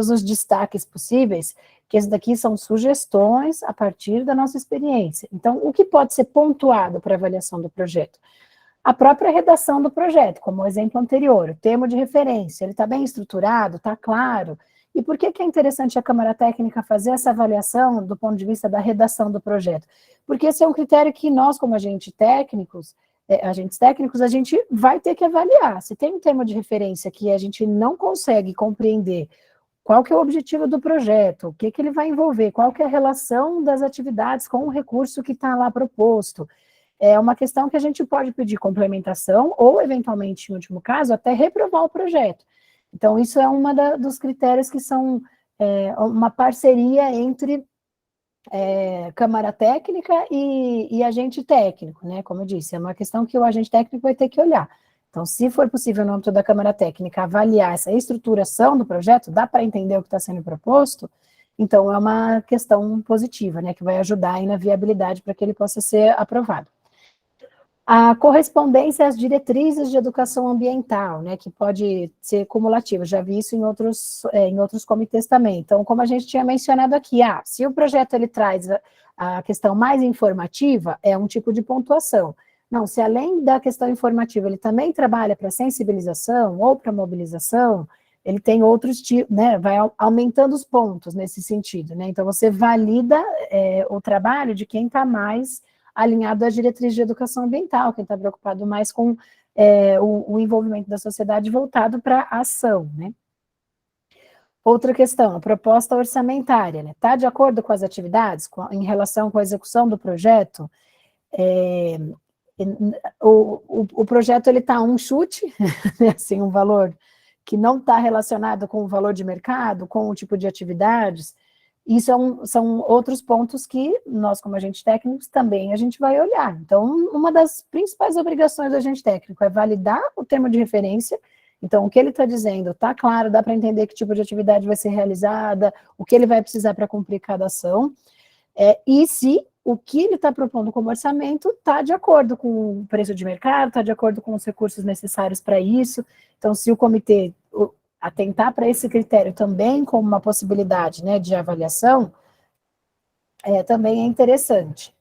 os destaques possíveis, que esses daqui são sugestões a partir da nossa experiência. Então, o que pode ser pontuado para avaliação do projeto? A própria redação do projeto, como o exemplo anterior, o termo de referência, ele está bem estruturado, está claro. E por que é interessante a Câmara Técnica fazer essa avaliação do ponto de vista da redação do projeto? Porque esse é um critério que nós, como agentes técnicos, a gente vai ter que avaliar. Se tem um termo de referência que a gente não consegue compreender qual que é o objetivo do projeto, o que ele vai envolver, qual que é a relação das atividades com o recurso que está lá proposto. É uma questão que a gente pode pedir complementação ou, eventualmente, em último caso, até reprovar o projeto. Então, isso é dos critérios que são uma parceria entre Câmara Técnica e agente técnico, né? Como eu disse, é uma questão que o agente técnico vai ter que olhar. Então, se for possível, no âmbito da Câmara Técnica, avaliar essa estruturação do projeto, dá para entender o que está sendo proposto, então é uma questão positiva, né, que vai ajudar aí na viabilidade para que ele possa ser aprovado. A correspondência às diretrizes de educação ambiental, né, que pode ser cumulativa, já vi isso em outros comitês também. Então, como a gente tinha mencionado aqui, se o projeto ele traz a questão mais informativa, é um tipo de pontuação. Não, se além da questão informativa, ele também trabalha para sensibilização ou para mobilização, ele tem outros tipos, né, vai aumentando os pontos nesse sentido, né, então você valida o trabalho de quem está mais alinhado às diretrizes de educação ambiental, quem está preocupado mais com o envolvimento da sociedade voltado para a ação, né. Outra questão, a proposta orçamentária, né, está de acordo com as atividades, em relação com a execução do projeto, o projeto ele está um chute, assim, um valor que não está relacionado com o valor de mercado, com o tipo de atividades, isso são outros pontos que nós, como agentes técnicos, também a gente vai olhar. Então, uma das principais obrigações do agente técnico é validar o termo de referência. Então, o que ele está dizendo está claro, dá para entender que tipo de atividade vai ser realizada, o que ele vai precisar para cumprir cada ação, e se o que ele está propondo como orçamento está de acordo com o preço de mercado, está de acordo com os recursos necessários para isso. Então, se o comitê atentar para esse critério também como uma possibilidade, né, de avaliação, também é interessante.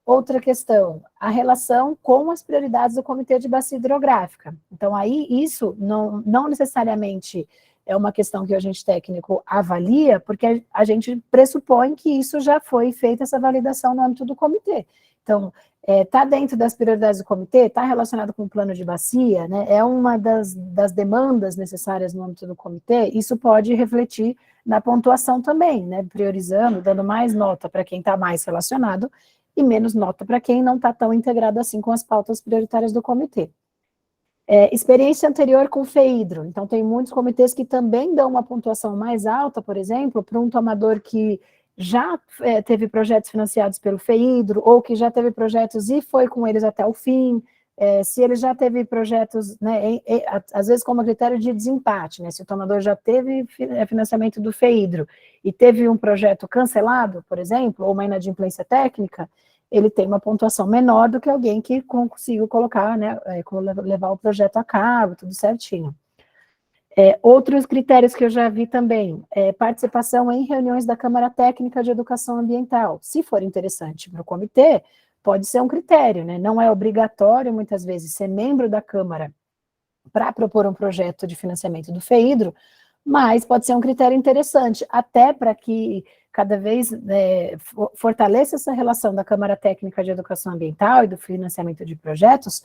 Outra questão, a relação com as prioridades do Comitê de Bacia Hidrográfica. Então, aí, isso não necessariamente é uma questão que o agente técnico avalia, porque a gente pressupõe que isso já foi feita, essa validação no âmbito do comitê. Então, está dentro das prioridades do comitê, está relacionado com o plano de bacia, né, é uma das demandas necessárias no âmbito do comitê, isso pode refletir na pontuação também, né, priorizando, dando mais nota para quem está mais relacionado e menos nota para quem não está tão integrado assim com as pautas prioritárias do comitê. Experiência anterior com o FEIDRO, então tem muitos comitês que também dão uma pontuação mais alta, por exemplo, para um tomador que já teve projetos financiados pelo FEIDRO, ou que já teve projetos e foi com eles até o fim, se ele já teve projetos, né, às vezes como critério de desempate, né, se o tomador já teve financiamento do FEIDRO e teve um projeto cancelado, por exemplo, ou uma inadimplência técnica, ele tem uma pontuação menor do que alguém que conseguiu colocar, né, levar o projeto a cabo, tudo certinho. Outros critérios que eu já vi também, participação em reuniões da Câmara Técnica de Educação Ambiental. Se for interessante para o comitê, pode ser um critério, né? Não é obrigatório, muitas vezes, ser membro da Câmara para propor um projeto de financiamento do FEIDRO, mas pode ser um critério interessante, até para que cada vez fortaleça essa relação da Câmara Técnica de Educação Ambiental e do financiamento de projetos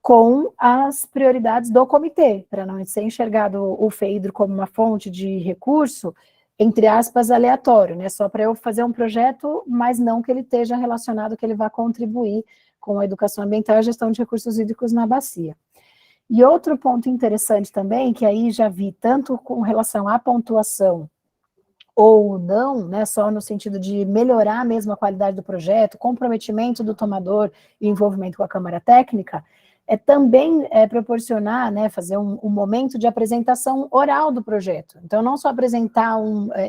com as prioridades do comitê, para não ser enxergado o FEIDRO como uma fonte de recurso, entre aspas, aleatório, né? Só para eu fazer um projeto, mas não que ele esteja relacionado, que ele vá contribuir com a educação ambiental e a gestão de recursos hídricos na bacia. E outro ponto interessante também, que aí já vi tanto com relação à pontuação ou não, né, só no sentido de melhorar mesmo a qualidade do projeto, comprometimento do tomador e envolvimento com a Câmara Técnica, também proporcionar, né, fazer um momento de apresentação oral do projeto. Então, não só apresentar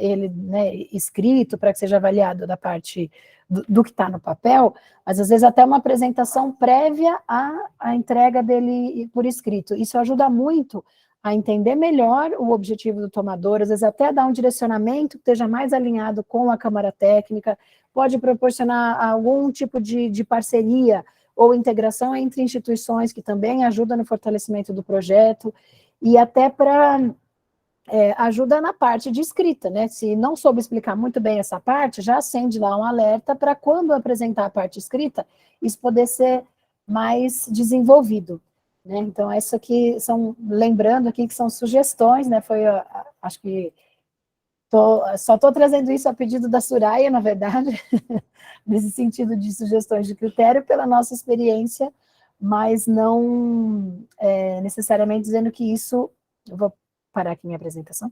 ele, né, escrito para que seja avaliado da parte do que está no papel, mas às vezes até uma apresentação prévia à entrega dele por escrito. Isso ajuda muito a entender melhor o objetivo do tomador, às vezes até dar um direcionamento que esteja mais alinhado com a Câmara Técnica, pode proporcionar algum tipo de parceria ou integração entre instituições que também ajudam no fortalecimento do projeto, e até para ajuda na parte de escrita, né? Se não soube explicar muito bem essa parte, já acende lá um alerta para quando apresentar a parte escrita, isso poder ser mais desenvolvido, né? Então, isso aqui lembrando aqui que são sugestões, né? Acho que só estou trazendo isso a pedido da Soraya, na verdade, nesse sentido de sugestões de critério, pela nossa experiência, mas não necessariamente dizendo que isso, eu vou parar aqui minha apresentação,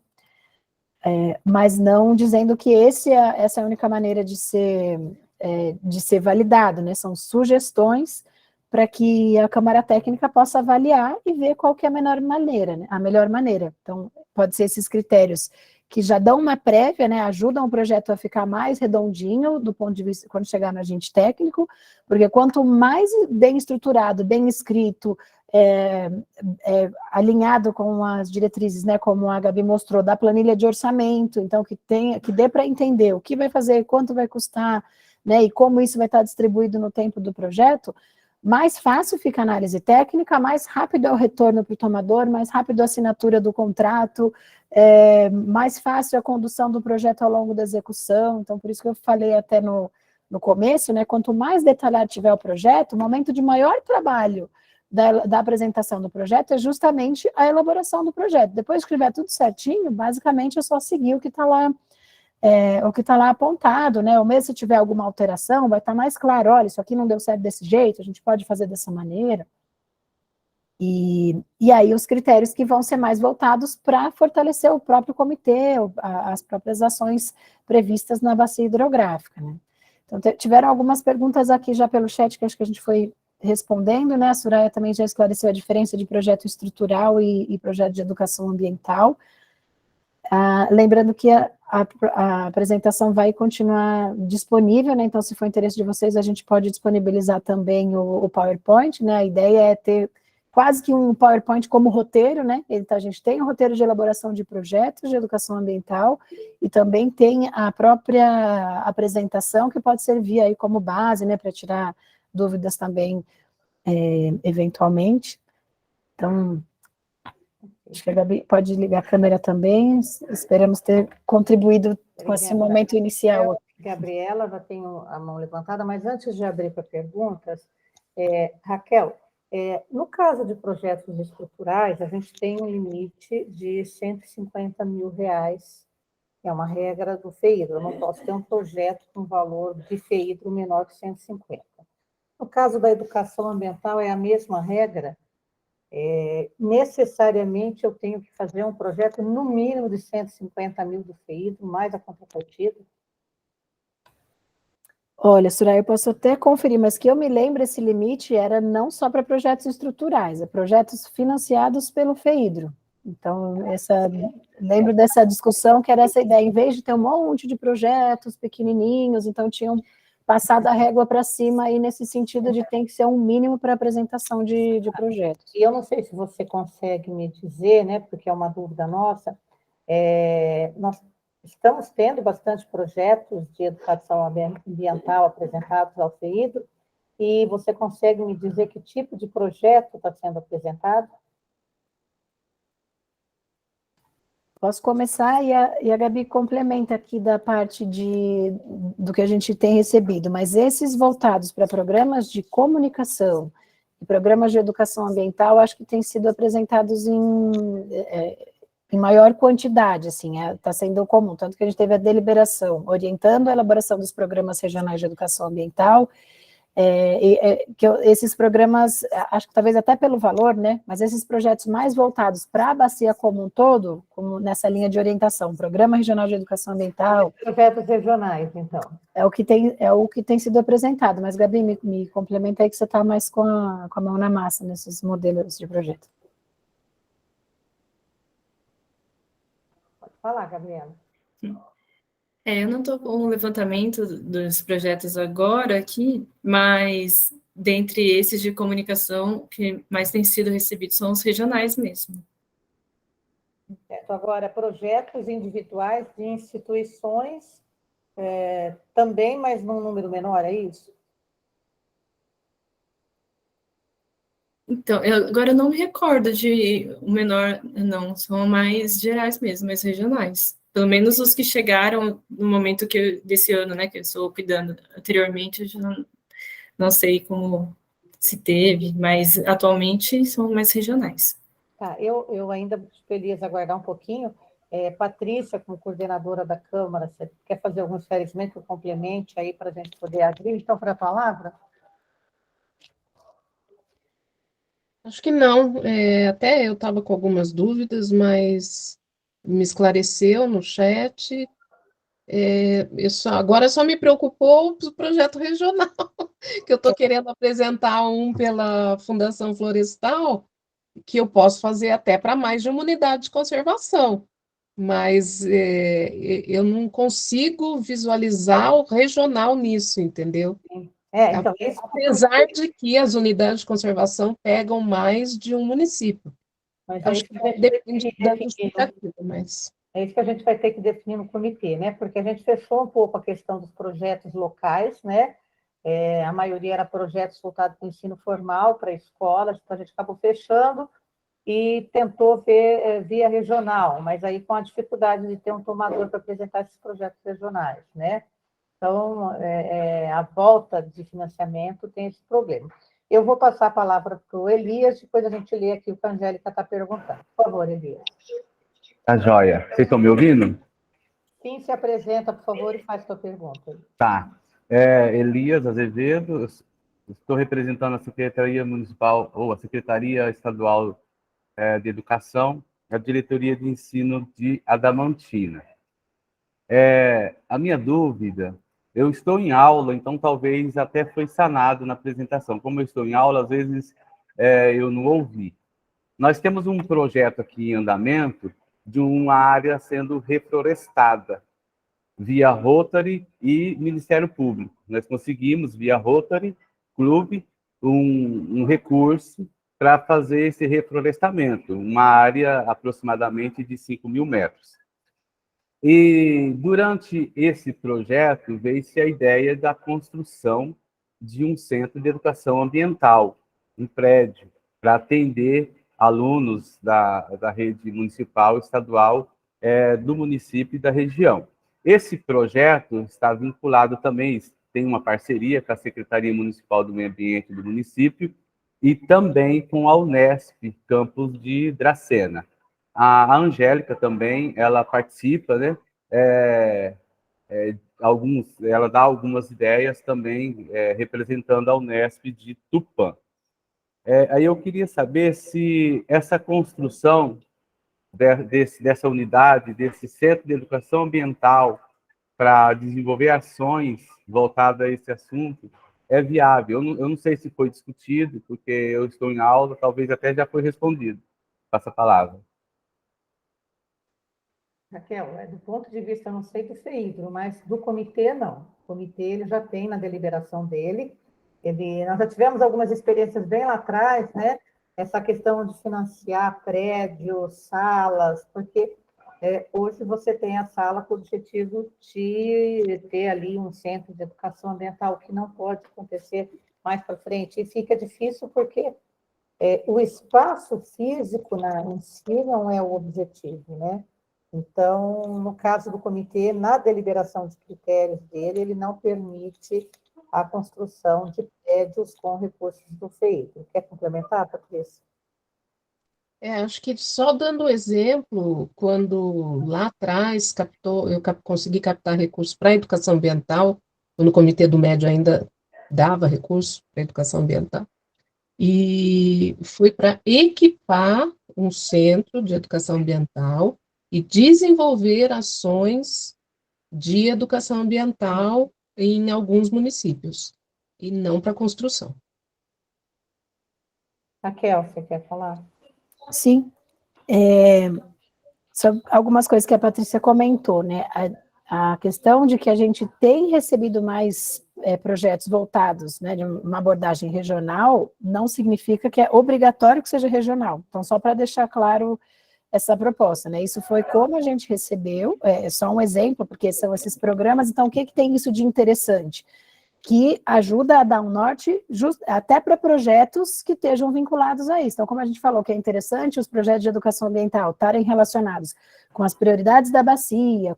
mas não dizendo que essa é a única maneira de ser validado, né? São sugestões para que a Câmara Técnica possa avaliar e ver qual que é a melhor maneira. Então, pode ser esses critérios que já dão uma prévia, né, ajudam o projeto a ficar mais redondinho do ponto de vista, quando chegar no agente técnico, porque quanto mais bem estruturado, bem escrito, alinhado com as diretrizes, né, como a Gabi mostrou, da planilha de orçamento, então que dê para entender o que vai fazer, quanto vai custar, né, e como isso vai estar distribuído no tempo do projeto, mais fácil fica a análise técnica, mais rápido é o retorno para o tomador, mais rápido a assinatura do contrato, mais fácil a condução do projeto ao longo da execução. Então, por isso que eu falei até no começo, né, quanto mais detalhado tiver o projeto, o momento de maior trabalho da apresentação do projeto é justamente a elaboração do projeto. Depois que tiver tudo certinho, basicamente é só seguir o que está lá, apontado, né? Ou mesmo se tiver alguma alteração, vai estar mais claro, olha, isso aqui não deu certo desse jeito, a gente pode fazer dessa maneira. E aí os critérios que vão ser mais voltados para fortalecer o próprio comitê, as próprias ações previstas na bacia hidrográfica, né? Então, tiveram algumas perguntas aqui já pelo chat, que acho que a gente foi respondendo, né? A Soraya também já esclareceu a diferença de projeto estrutural e projeto de educação ambiental. Lembrando que a apresentação vai continuar disponível, né? Então, se for interesse de vocês, a gente pode disponibilizar também o PowerPoint, né? A ideia é ter quase que um PowerPoint como roteiro, né? Então, a gente tem o roteiro de elaboração de projetos de educação ambiental e também tem a própria apresentação que pode servir aí como base, né? Para tirar dúvidas também, eventualmente. Então, acho que a Gabi pode ligar a câmera também. Esperamos ter contribuído com esse momento inicial. Gabriela, já tenho a mão levantada, mas antes de abrir para perguntas, Raquel, no caso de projetos estruturais, a gente tem um limite de R$150 mil, que é uma regra do FEIDRO. Eu não posso ter um projeto com valor de FEIDRO menor que 150. No caso da educação ambiental, é a mesma regra. Necessariamente eu tenho que fazer um projeto no mínimo de 150 mil do FEIDRO, mais a contrapartida. Olha, Soraya, eu posso até conferir, mas que eu me lembro, esse limite era não só para projetos estruturais, é projetos financiados pelo FEIDRO. Então, lembro dessa discussão, que era essa ideia, em vez de ter um monte de projetos pequenininhos, então tinham passado a régua para cima, aí nesse sentido de tem que ser um mínimo para apresentação de projetos. E eu não sei se você consegue me dizer, né, porque é uma dúvida nossa, nós estamos tendo bastante projetos de educação ambiental apresentados ao FEIDRO, e você consegue me dizer que tipo de projeto está sendo apresentado? Posso começar e a Gabi complementa aqui da parte do que a gente tem recebido, mas esses voltados para programas de comunicação e programas de educação ambiental, acho que têm sido apresentados em maior quantidade, assim, está sendo comum, tanto que a gente teve a deliberação orientando a elaboração dos programas regionais de educação ambiental, esses programas, acho que talvez até pelo valor, né, mas esses projetos mais voltados para a bacia como um todo, como nessa linha de orientação, Programa Regional de Educação Ambiental... Projetos regionais, então. É o que tem sido apresentado, mas, Gabi, me complementa aí que você está mais com a mão na massa nesses modelos de projeto. Pode falar, Gabriela. Eu não estou com o levantamento dos projetos agora aqui, mas dentre esses de comunicação, o que mais tem sido recebido são os regionais mesmo. Certo. Agora, projetos individuais de instituições também, mas num número menor, é isso? Então, agora eu não me recordo de o menor, não, são mais gerais mesmo, mais regionais. Pelo menos os que chegaram no momento desse ano, né, que eu estou cuidando. Anteriormente, eu já não sei como se teve, mas atualmente são mais regionais. Tá, eu ainda feliz aguardar um pouquinho. Patrícia, como coordenadora da Câmara, você quer fazer algum esclarecimento, complemente aí para a gente poder abrir, então, para a palavra? Acho que não, até eu estava com algumas dúvidas, mas me esclareceu no chat. Agora só me preocupou o projeto regional, que eu estou querendo apresentar um pela Fundação Florestal, que eu posso fazer até para mais de uma unidade de conservação, mas eu não consigo visualizar o regional nisso, entendeu? Então, Apesar de que as unidades de conservação pegam mais de um município. mas Acho que depende da justificativa, mas... É isso que a gente vai ter que definir no comitê, né? Porque a gente fechou um pouco a questão dos projetos locais, né? A maioria era projetos voltados para o ensino formal, para escolas, então a gente acabou fechando e tentou ver via regional, mas aí com a dificuldade de ter um tomador para apresentar esses projetos regionais, né? Então, a volta de financiamento tem esse problema. Eu vou passar a palavra para o Elias, depois a gente lê aqui o que a Angélica está perguntando. Por favor, Elias. Tá joia. Vocês estão me ouvindo? Sim, se apresenta, por favor, e faz sua pergunta. Tá. Elias Azevedo, estou representando a Secretaria Municipal, ou a Secretaria Estadual de Educação, a Diretoria de Ensino de Adamantina. A minha dúvida, eu estou em aula, então talvez até foi sanado na apresentação. Como eu estou em aula, às vezes eu não ouvi. Nós temos um projeto aqui em andamento de uma área sendo reflorestada, via Rotary e Ministério Público. Nós conseguimos, via Rotary Clube, um recurso para fazer esse reflorestamento, uma área aproximadamente de 5.000 metros. E durante esse projeto veio-se a ideia da construção de um centro de educação ambiental, um prédio, para atender alunos da rede municipal, estadual, do município e da região. Esse projeto está vinculado também, tem uma parceria com a Secretaria Municipal do Meio Ambiente do município e também com a Unesp, campus de Dracena. A Angélica também, ela participa, né? Ela dá algumas ideias também representando a Unesp de Tupã. Aí eu queria saber se essa construção dessa unidade, desse Centro de Educação Ambiental, para desenvolver ações voltadas a esse assunto, é viável. Eu não sei se foi discutido, porque eu estou em aula, talvez até já foi respondido. Passa a palavra. Raquel, do ponto de vista, eu não sei do FEIDRO, mas do comitê, não. O comitê ele já tem na deliberação dele. Nós já tivemos algumas experiências bem lá atrás, né? Essa questão de financiar prédios, salas, porque hoje você tem a sala com o objetivo de ter ali um centro de educação ambiental, que não pode acontecer mais para frente. E fica difícil porque o espaço físico em si não é o objetivo, né? Então, no caso do comitê, na deliberação de critérios dele, ele não permite a construção de prédios com recursos do FEIDRO. Quer complementar, Patrícia? Acho que só dando exemplo, quando lá atrás eu consegui captar recursos para a educação ambiental, quando o Comitê do Médio ainda dava recursos para a educação ambiental, e foi para equipar um centro de educação ambiental e desenvolver ações de educação ambiental em alguns municípios, e não para construção. Raquel, você quer falar? Sim. Só algumas coisas que a Patrícia comentou, né? A questão de que a gente tem recebido mais projetos voltados, né, de uma abordagem regional, não significa que é obrigatório que seja regional. Então, só para deixar claro essa proposta, né? Isso foi como a gente recebeu, só um exemplo, porque são esses programas. Então, o que tem isso de interessante? Que ajuda a dar um norte até para projetos que estejam vinculados a isso. Então, como a gente falou que é interessante os projetos de educação ambiental estarem relacionados com as prioridades da bacia,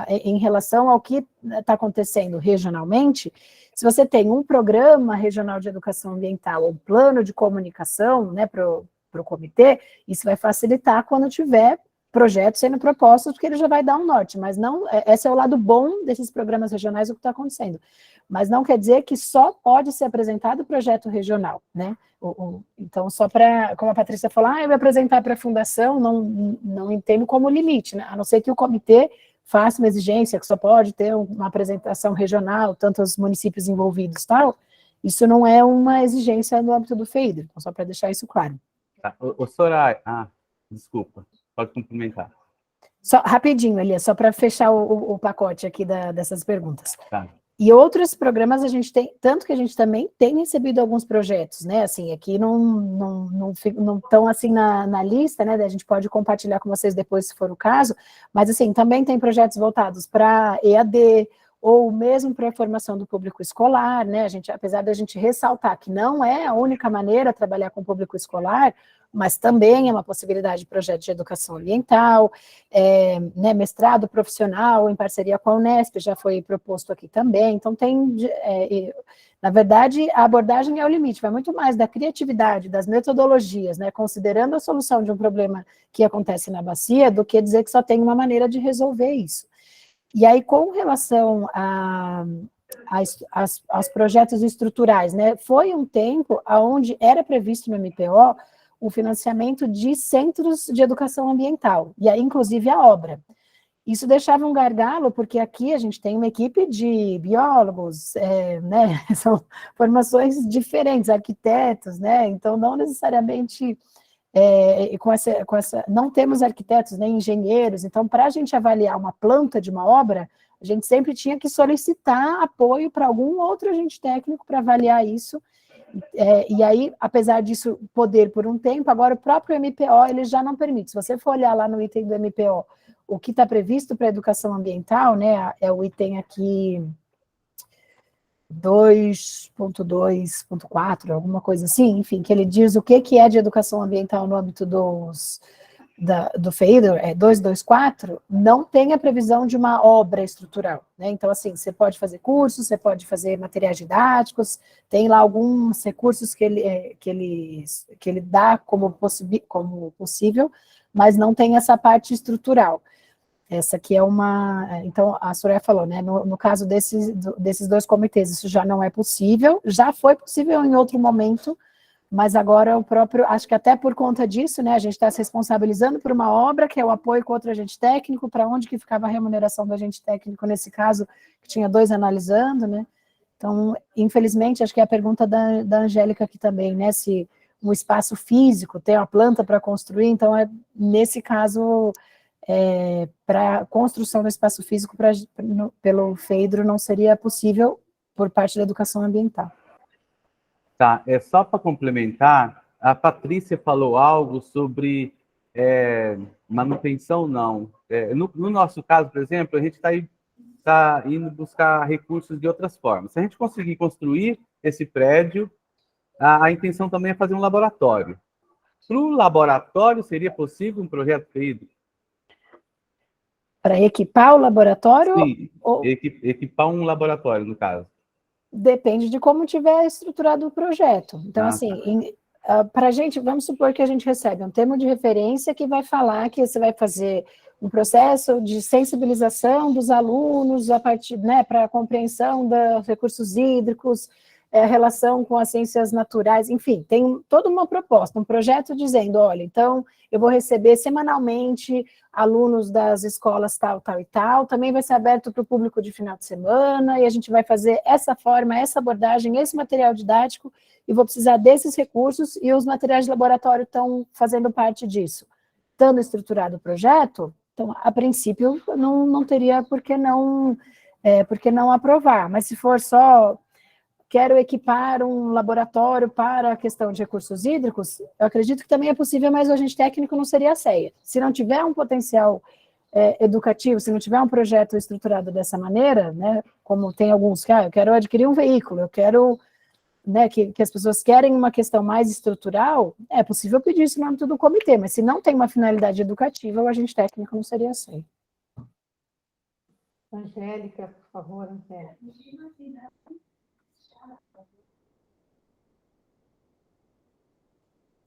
em relação ao que está acontecendo regionalmente, se você tem um programa regional de educação ambiental, um plano de comunicação, né, para o comitê, isso vai facilitar quando tiver projetos sendo propostos, porque ele já vai dar um norte, mas não, esse é o lado bom desses programas regionais, o que está acontecendo. Mas não quer dizer que só pode ser apresentado projeto regional, né? Então, só para, como a Patrícia falou, eu vou apresentar para a fundação, não entendo como limite, né? A não ser que o comitê faça uma exigência que só pode ter uma apresentação regional, tantos municípios envolvidos e tal, isso não é uma exigência no âmbito do FEIDRO, então só para deixar isso claro. Tá. Soraya, desculpa, pode complementar. Só rapidinho, Elias, só para fechar o pacote aqui dessas perguntas. Tá. E outros programas a gente tem, tanto que a gente também tem recebido alguns projetos, né, assim, aqui não estão assim na lista, né, a gente pode compartilhar com vocês depois, se for o caso, mas assim, também tem projetos voltados para EAD, ou mesmo para a formação do público escolar, né, apesar da gente ressaltar que não é a única maneira de trabalhar com o público escolar, mas também é uma possibilidade de projeto de educação ambiental, né, mestrado profissional em parceria com a Unesp, já foi proposto aqui também, então na verdade, a abordagem é o limite, vai muito mais da criatividade, das metodologias, né, considerando a solução de um problema que acontece na bacia, do que dizer que só tem uma maneira de resolver isso. E aí, com relação a aos projetos estruturais, né? Foi um tempo onde era previsto no MPO o financiamento de centros de educação ambiental, e aí, inclusive, a obra. Isso deixava um gargalo, porque aqui a gente tem uma equipe de biólogos, né? São formações diferentes, arquitetos, né? Então, não necessariamente... não temos arquitetos nem engenheiros, então, para a gente avaliar uma planta de uma obra, a gente sempre tinha que solicitar apoio para algum outro agente técnico para avaliar isso, e aí, apesar disso poder por um tempo, agora o próprio MPO ele já não permite. Se você for olhar lá no item do MPO, o que está previsto para a educação ambiental, né, é o item aqui 2.2.4, alguma coisa assim, enfim, que ele diz o que é de educação ambiental no âmbito do FEIDOR, 224, não tem a previsão de uma obra estrutural, né? Então, assim, você pode fazer cursos, você pode fazer materiais didáticos, tem lá alguns recursos que ele dá como possível, mas não tem essa parte estrutural. Essa aqui é uma... Então, a Soraya falou, né, no caso desses dois comitês, isso já não é possível, já foi possível em outro momento, mas agora o próprio, acho que até por conta disso, né, a gente está se responsabilizando por uma obra, que é o apoio com outro agente técnico, para onde que ficava a remuneração do agente técnico nesse caso, que tinha 2 analisando, né, então, infelizmente, acho que é a pergunta da Angélica aqui também, né, se um espaço físico, tem uma planta para construir, então, nesse caso... para a construção do espaço físico pelo FEIDRO não seria possível por parte da educação ambiental. Tá, só para complementar, a Patrícia falou algo sobre manutenção, não. No nosso caso, por exemplo, a gente está indo buscar recursos de outras formas. Se a gente conseguir construir esse prédio, a intenção também é fazer um laboratório. Para o laboratório, seria possível um projeto FEIDRO? Para equipar o laboratório? Sim, equipar um laboratório, no caso. Depende de como tiver estruturado o projeto. Então, assim, para a gente, vamos supor que a gente recebe um termo de referência que vai falar que você vai fazer um processo de sensibilização dos alunos a partir, né, para a compreensão dos recursos hídricos, a relação com as ciências naturais, enfim, tem toda uma proposta, um projeto dizendo, olha, então, eu vou receber semanalmente alunos das escolas tal, tal e tal, também vai ser aberto para o público de final de semana, e a gente vai fazer essa forma, essa abordagem, esse material didático, e vou precisar desses recursos, e os materiais de laboratório estão fazendo parte disso. Estando estruturado o projeto, então, a princípio, não teria por que não aprovar, mas se for só... quero equipar um laboratório para a questão de recursos hídricos, eu acredito que também é possível, mas o agente técnico não seria a CEA. Se não tiver um potencial educativo, se não tiver um projeto estruturado dessa maneira, né, como tem alguns, eu quero adquirir um veículo, eu quero, né, que as pessoas querem uma questão mais estrutural, é possível pedir isso no âmbito do comitê, mas se não tem uma finalidade educativa, o agente técnico não seria a CEA. Angélica, por favor, Angélica.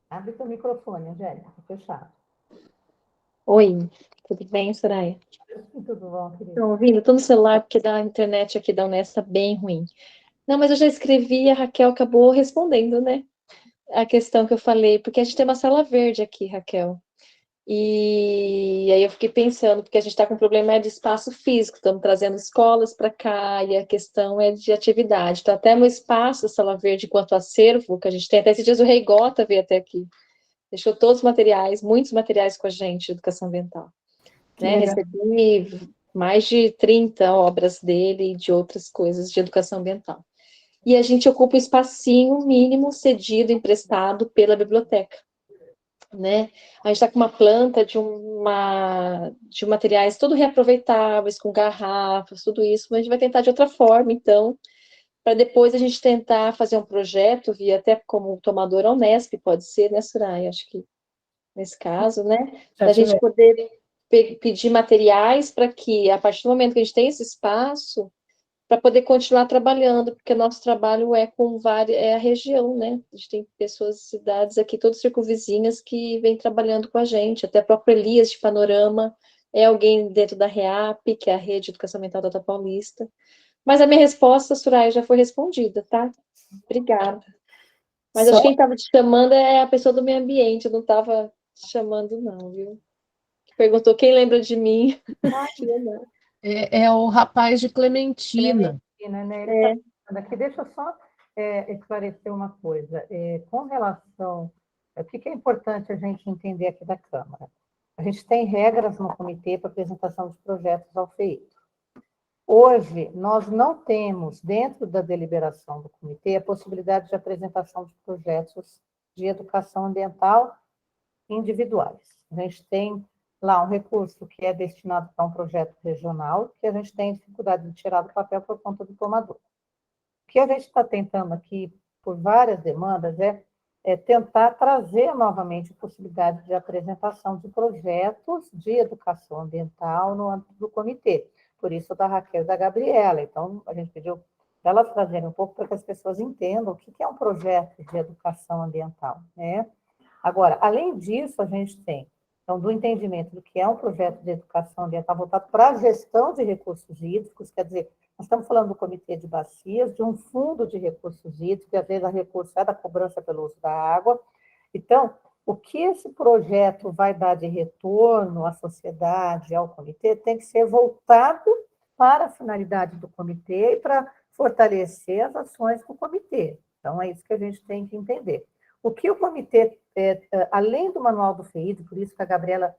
Abre teu microfone, Angélica, tá fechado. Oi, tudo bem, Soraya? Tudo bom, querida? Estou ouvindo? Estou no celular porque a internet aqui da Unesp está bem ruim. Não, mas eu já escrevi e a Raquel acabou respondendo, né? A questão que eu falei, porque a gente tem uma sala verde aqui, Raquel. E aí eu fiquei pensando, porque a gente está com um problema de espaço físico, estamos trazendo escolas para cá, e a questão é de atividade. Então, até no espaço, sala verde, enquanto acervo, que a gente tem, até esses dias o Rei Gota veio até aqui. Deixou todos os materiais, muitos materiais com a gente de educação ambiental. Né? Recebi mais de 30 obras dele e de outras coisas de educação ambiental. E a gente ocupa um espacinho mínimo cedido, emprestado pela biblioteca. Né? A gente está com uma planta de materiais tudo reaproveitáveis, com garrafas, tudo isso, mas a gente vai tentar de outra forma, então, para depois a gente tentar fazer um projeto, via até como tomadora Unesp, pode ser, né, Soraya? Acho que nesse caso, né? Da gente poder pedir materiais para que, a partir do momento que a gente tem esse espaço, para poder continuar trabalhando, porque nosso trabalho é com a região, né? A gente tem pessoas, cidades aqui, todas circunvizinhas, que vêm trabalhando com a gente, até a própria Elias de Panorama, é alguém dentro da REAP, que é a Rede de Educação Ambiental da Paulista. Mas a minha resposta, Soraya, já foi respondida, tá? Obrigada. Mas acho que quem estava te chamando é a pessoa do meio ambiente, eu não estava te chamando, não, viu? Perguntou quem lembra de mim. É o rapaz de Clementina. Né? Ele tá falando aqui. Deixa eu só esclarecer uma coisa. Com relação... O que é importante a gente entender aqui da Câmara? A gente tem regras no comitê para apresentação de projetos ao FEITO. Hoje, nós não temos, dentro da deliberação do comitê, a possibilidade de apresentação de projetos de educação ambiental individuais. A gente tem lá um recurso que é destinado para um projeto regional, que a gente tem dificuldade de tirar do papel por conta do tomador. O que a gente está tentando aqui, por várias demandas, é tentar trazer novamente a possibilidade de apresentação de projetos de educação ambiental no âmbito do comitê. Por isso, da Raquel e da Gabriela. Então, a gente pediu para elas trazerem um pouco para que as pessoas entendam o que é um projeto de educação ambiental, né? Agora, além disso, a gente tem, então, do entendimento do que é um projeto de educação ambiental voltado para a gestão de recursos hídricos, quer dizer, nós estamos falando do comitê de bacias, de um fundo de recursos hídricos, que às vezes a recurso é da cobrança pelo uso da água. Então, o que esse projeto vai dar de retorno à sociedade, ao comitê, tem que ser voltado para a finalidade do comitê e para fortalecer as ações do comitê. Então, é isso que a gente tem que entender. O que o comitê, além do manual do FEID, por isso que a Gabriela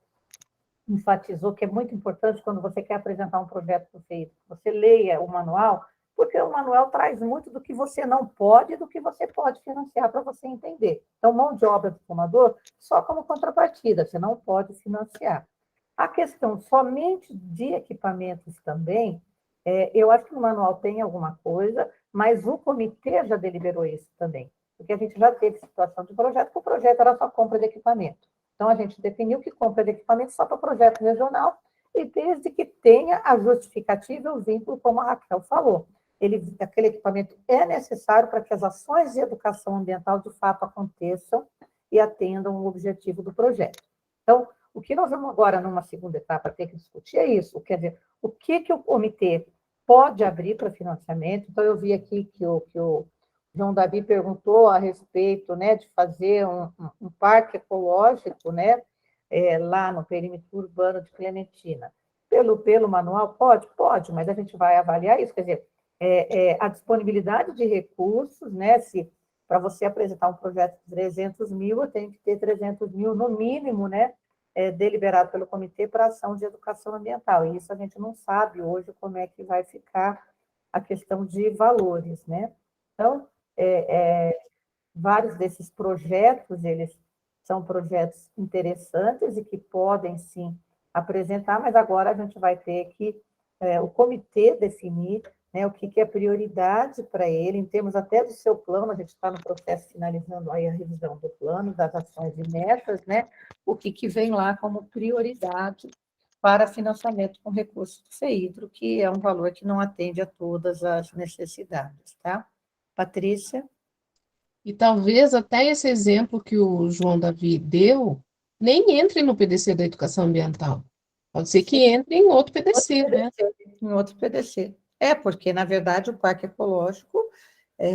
enfatizou que é muito importante quando você quer apresentar um projeto do FEID, você leia o manual, porque o manual traz muito do que você não pode e do que você pode financiar para você entender. Então, mão de obra do tomador, só como contrapartida, você não pode financiar. A questão somente de equipamentos também, eu acho que no manual tem alguma coisa, mas o comitê já deliberou isso também, porque a gente já teve situação de projeto, que o projeto era só compra de equipamento. Então, a gente definiu que compra de equipamento só para projeto regional, e desde que tenha a justificativa e o vínculo, como a Raquel falou. Aquele equipamento é necessário para que as ações de educação ambiental, de fato, aconteçam e atendam o objetivo do projeto. Então, o que nós vamos agora, numa segunda etapa, ter que discutir é isso, quer dizer, o que o comitê pode abrir para financiamento. Então, eu vi aqui que o João Davi perguntou a respeito, né, de fazer um parque ecológico, né, lá no perímetro urbano de Clementina. Pelo manual, pode, mas a gente vai avaliar isso, quer dizer, a disponibilidade de recursos, né, se para você apresentar um projeto de 300 mil, eu tenho que ter 300 mil no mínimo, né, deliberado pelo comitê para ação de educação ambiental, e isso a gente não sabe hoje como é que vai ficar a questão de valores, né. Então, vários desses projetos, eles são projetos interessantes e que podem, sim, apresentar, mas agora a gente vai ter que, o comitê definir, né, o que é prioridade para ele, em termos até do seu plano, a gente está no processo finalizando aí a revisão do plano, das ações e metas, né, o que vem lá como prioridade para financiamento com recursos do FEIDRO, que é um valor que não atende a todas as necessidades, tá? Patrícia? E talvez até esse exemplo que o João Davi deu nem entre no PDC da educação ambiental. Pode ser que entre em outro PDC, né? Em outro PDC. Porque, na verdade, o parque ecológico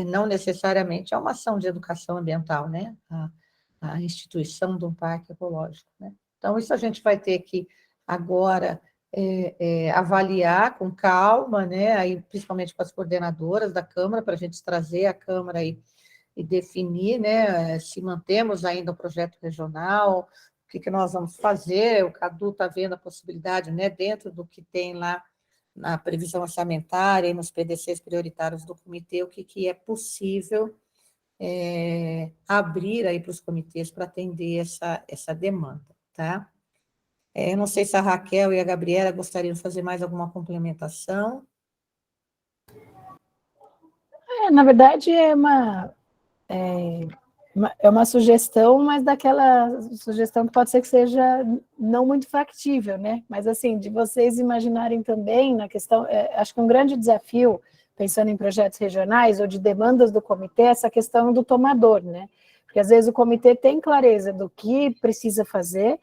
não necessariamente é uma ação de educação ambiental, né? A instituição de um parque ecológico, né? Então, isso a gente vai ter que agora avaliar com calma, né? Aí, principalmente com as coordenadoras da Câmara, para a gente trazer a Câmara aí e definir, né, se mantemos ainda o projeto regional, o que nós vamos fazer. O Cadu está vendo a possibilidade, né, dentro do que tem lá na previsão orçamentária e nos PDCs prioritários do comitê, o que é possível abrir aí para os comitês para atender essa demanda, tá? Eu não sei se a Raquel e a Gabriela gostariam de fazer mais alguma complementação. Na verdade, é uma sugestão, mas daquela sugestão que pode ser que seja não muito factível, né? Mas, assim, de vocês imaginarem também na questão, acho que um grande desafio, pensando em projetos regionais ou de demandas do comitê, é essa questão do tomador, né? Porque, às vezes, o comitê tem clareza do que precisa fazer,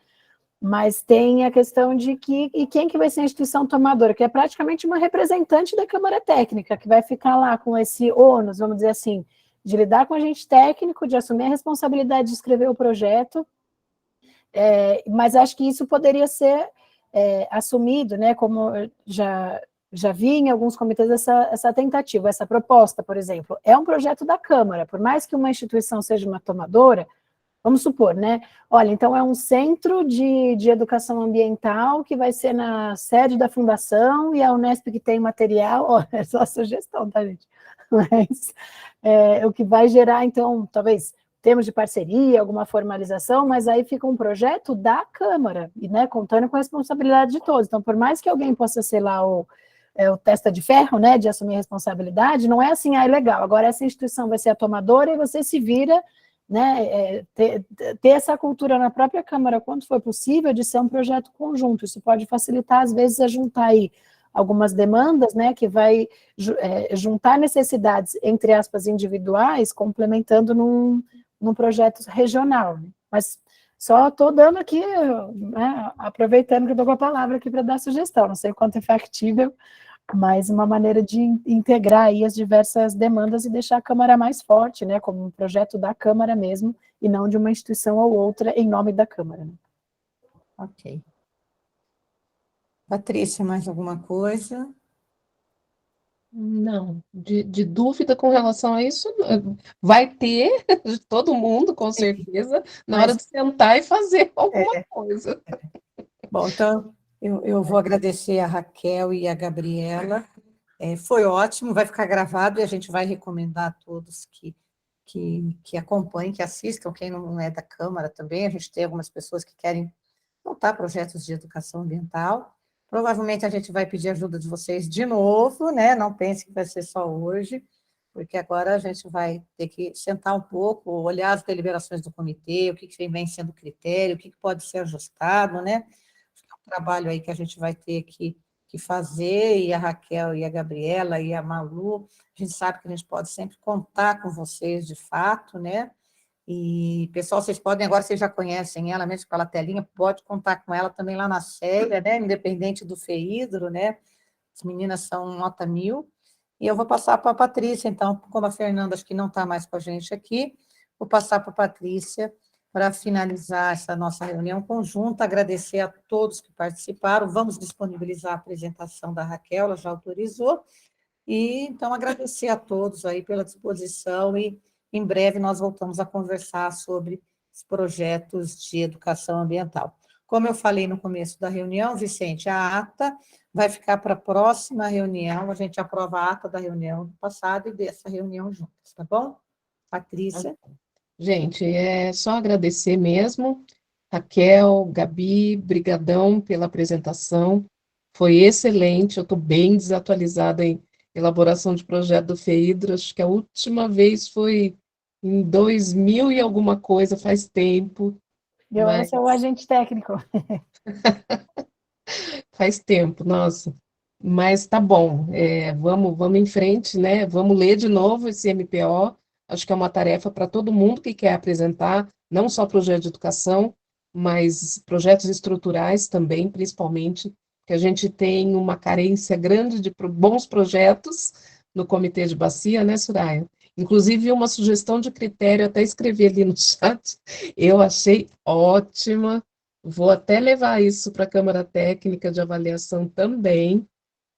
Mas tem a questão de quem que vai ser a instituição tomadora, que é praticamente uma representante da Câmara Técnica, que vai ficar lá com esse ônus, vamos dizer assim, de lidar com o agente técnico, de assumir a responsabilidade de escrever o projeto, mas acho que isso poderia ser assumido, né, como já vi em alguns comitês essa tentativa, essa proposta, por exemplo, é um projeto da Câmara, por mais que uma instituição seja uma tomadora, vamos supor, né? Olha, então é um centro de educação ambiental que vai ser na sede da fundação e a Unesp que tem material, ó, é só sugestão, tá, gente? Mas o que vai gerar, então, talvez termos de parceria, alguma formalização, mas aí fica um projeto da Câmara, e, né, contando com a responsabilidade de todos. Então, por mais que alguém possa ser lá o testa de ferro, né, de assumir a responsabilidade, não é assim, legal, agora essa instituição vai ser a tomadora e você se vira, né, ter essa cultura na própria Câmara, quanto for possível, de ser um projeto conjunto. Isso pode facilitar, às vezes, a juntar aí algumas demandas, né, que vai juntar necessidades, entre aspas, individuais, complementando num projeto regional. Mas só estou dando aqui, né, aproveitando que eu estou com a palavra aqui para dar sugestão, não sei o quanto é factível, mas uma maneira de integrar aí as diversas demandas e deixar a Câmara mais forte, né, como um projeto da Câmara mesmo, e não de uma instituição ou outra em nome da Câmara. Né? Ok. Patrícia, mais alguma coisa? Não, de dúvida com relação a isso, vai ter de todo mundo, com certeza, na hora de sentar e fazer alguma coisa. Bom, então, eu vou agradecer a Raquel e a Gabriela. Foi ótimo, vai ficar gravado e a gente vai recomendar a todos que acompanhem, que assistam, quem não é da Câmara também. A gente tem algumas pessoas que querem montar projetos de educação ambiental. Provavelmente a gente vai pedir ajuda de vocês de novo, né? Não pense que vai ser só hoje, porque agora a gente vai ter que sentar um pouco, olhar as deliberações do comitê, o que vem sendo critério, o que pode ser ajustado, né? É um trabalho aí que a gente vai ter que fazer, e a Raquel, e a Gabriela, e a Malu, a gente sabe que a gente pode sempre contar com vocês, de fato, né? E, pessoal, vocês podem, agora vocês já conhecem ela, mesmo pela telinha, pode contar com ela também lá na Célia, né? Independente do FEIDRO, né? As meninas são nota 1000. E eu vou passar para a Patrícia, então, como a Fernanda acho que não está mais com a gente aqui, vou passar para a Patrícia para finalizar essa nossa reunião conjunta, agradecer a todos que participaram, vamos disponibilizar a apresentação da Raquel, ela já autorizou, e então agradecer a todos aí pela disposição e em breve nós voltamos a conversar sobre os projetos de educação ambiental. Como eu falei no começo da reunião, Vicente, a ata vai ficar para a próxima reunião, a gente aprova a ata da reunião do passado e dessa reunião juntas, tá bom? Patrícia. Gente, é só agradecer mesmo. Raquel, Gabi, brigadão pela apresentação. Foi excelente, eu estou bem desatualizada em elaboração de projeto do FEIDRO, acho que a última vez foi em 2000 e alguma coisa, faz tempo. Esse é o agente técnico. Faz tempo, nossa. Mas tá bom, vamos em frente, né? Vamos ler de novo esse MPO. Acho que é uma tarefa para todo mundo que quer apresentar, não só projeto de educação, mas projetos estruturais também, principalmente, que a gente tem uma carência grande de bons projetos no Comitê de Bacia, né, Soraya? Inclusive, uma sugestão de critério, até escrevi ali no chat, eu achei ótima. Vou até levar isso para a Câmara Técnica de Avaliação também.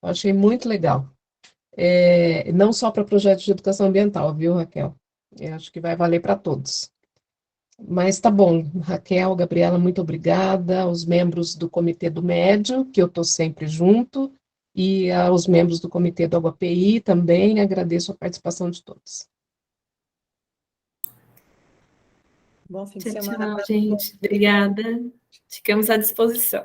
Eu achei muito legal. Não só para projetos de educação ambiental, viu, Raquel? Eu acho que vai valer para todos. Mas tá bom, Raquel, Gabriela, muito obrigada. Aos membros do Comitê do Médio, que eu estou sempre junto, e aos membros do Comitê do AguaPI também, agradeço a participação de todos. Bom fim de semana. Tchau, gente. Obrigada. Ficamos à disposição.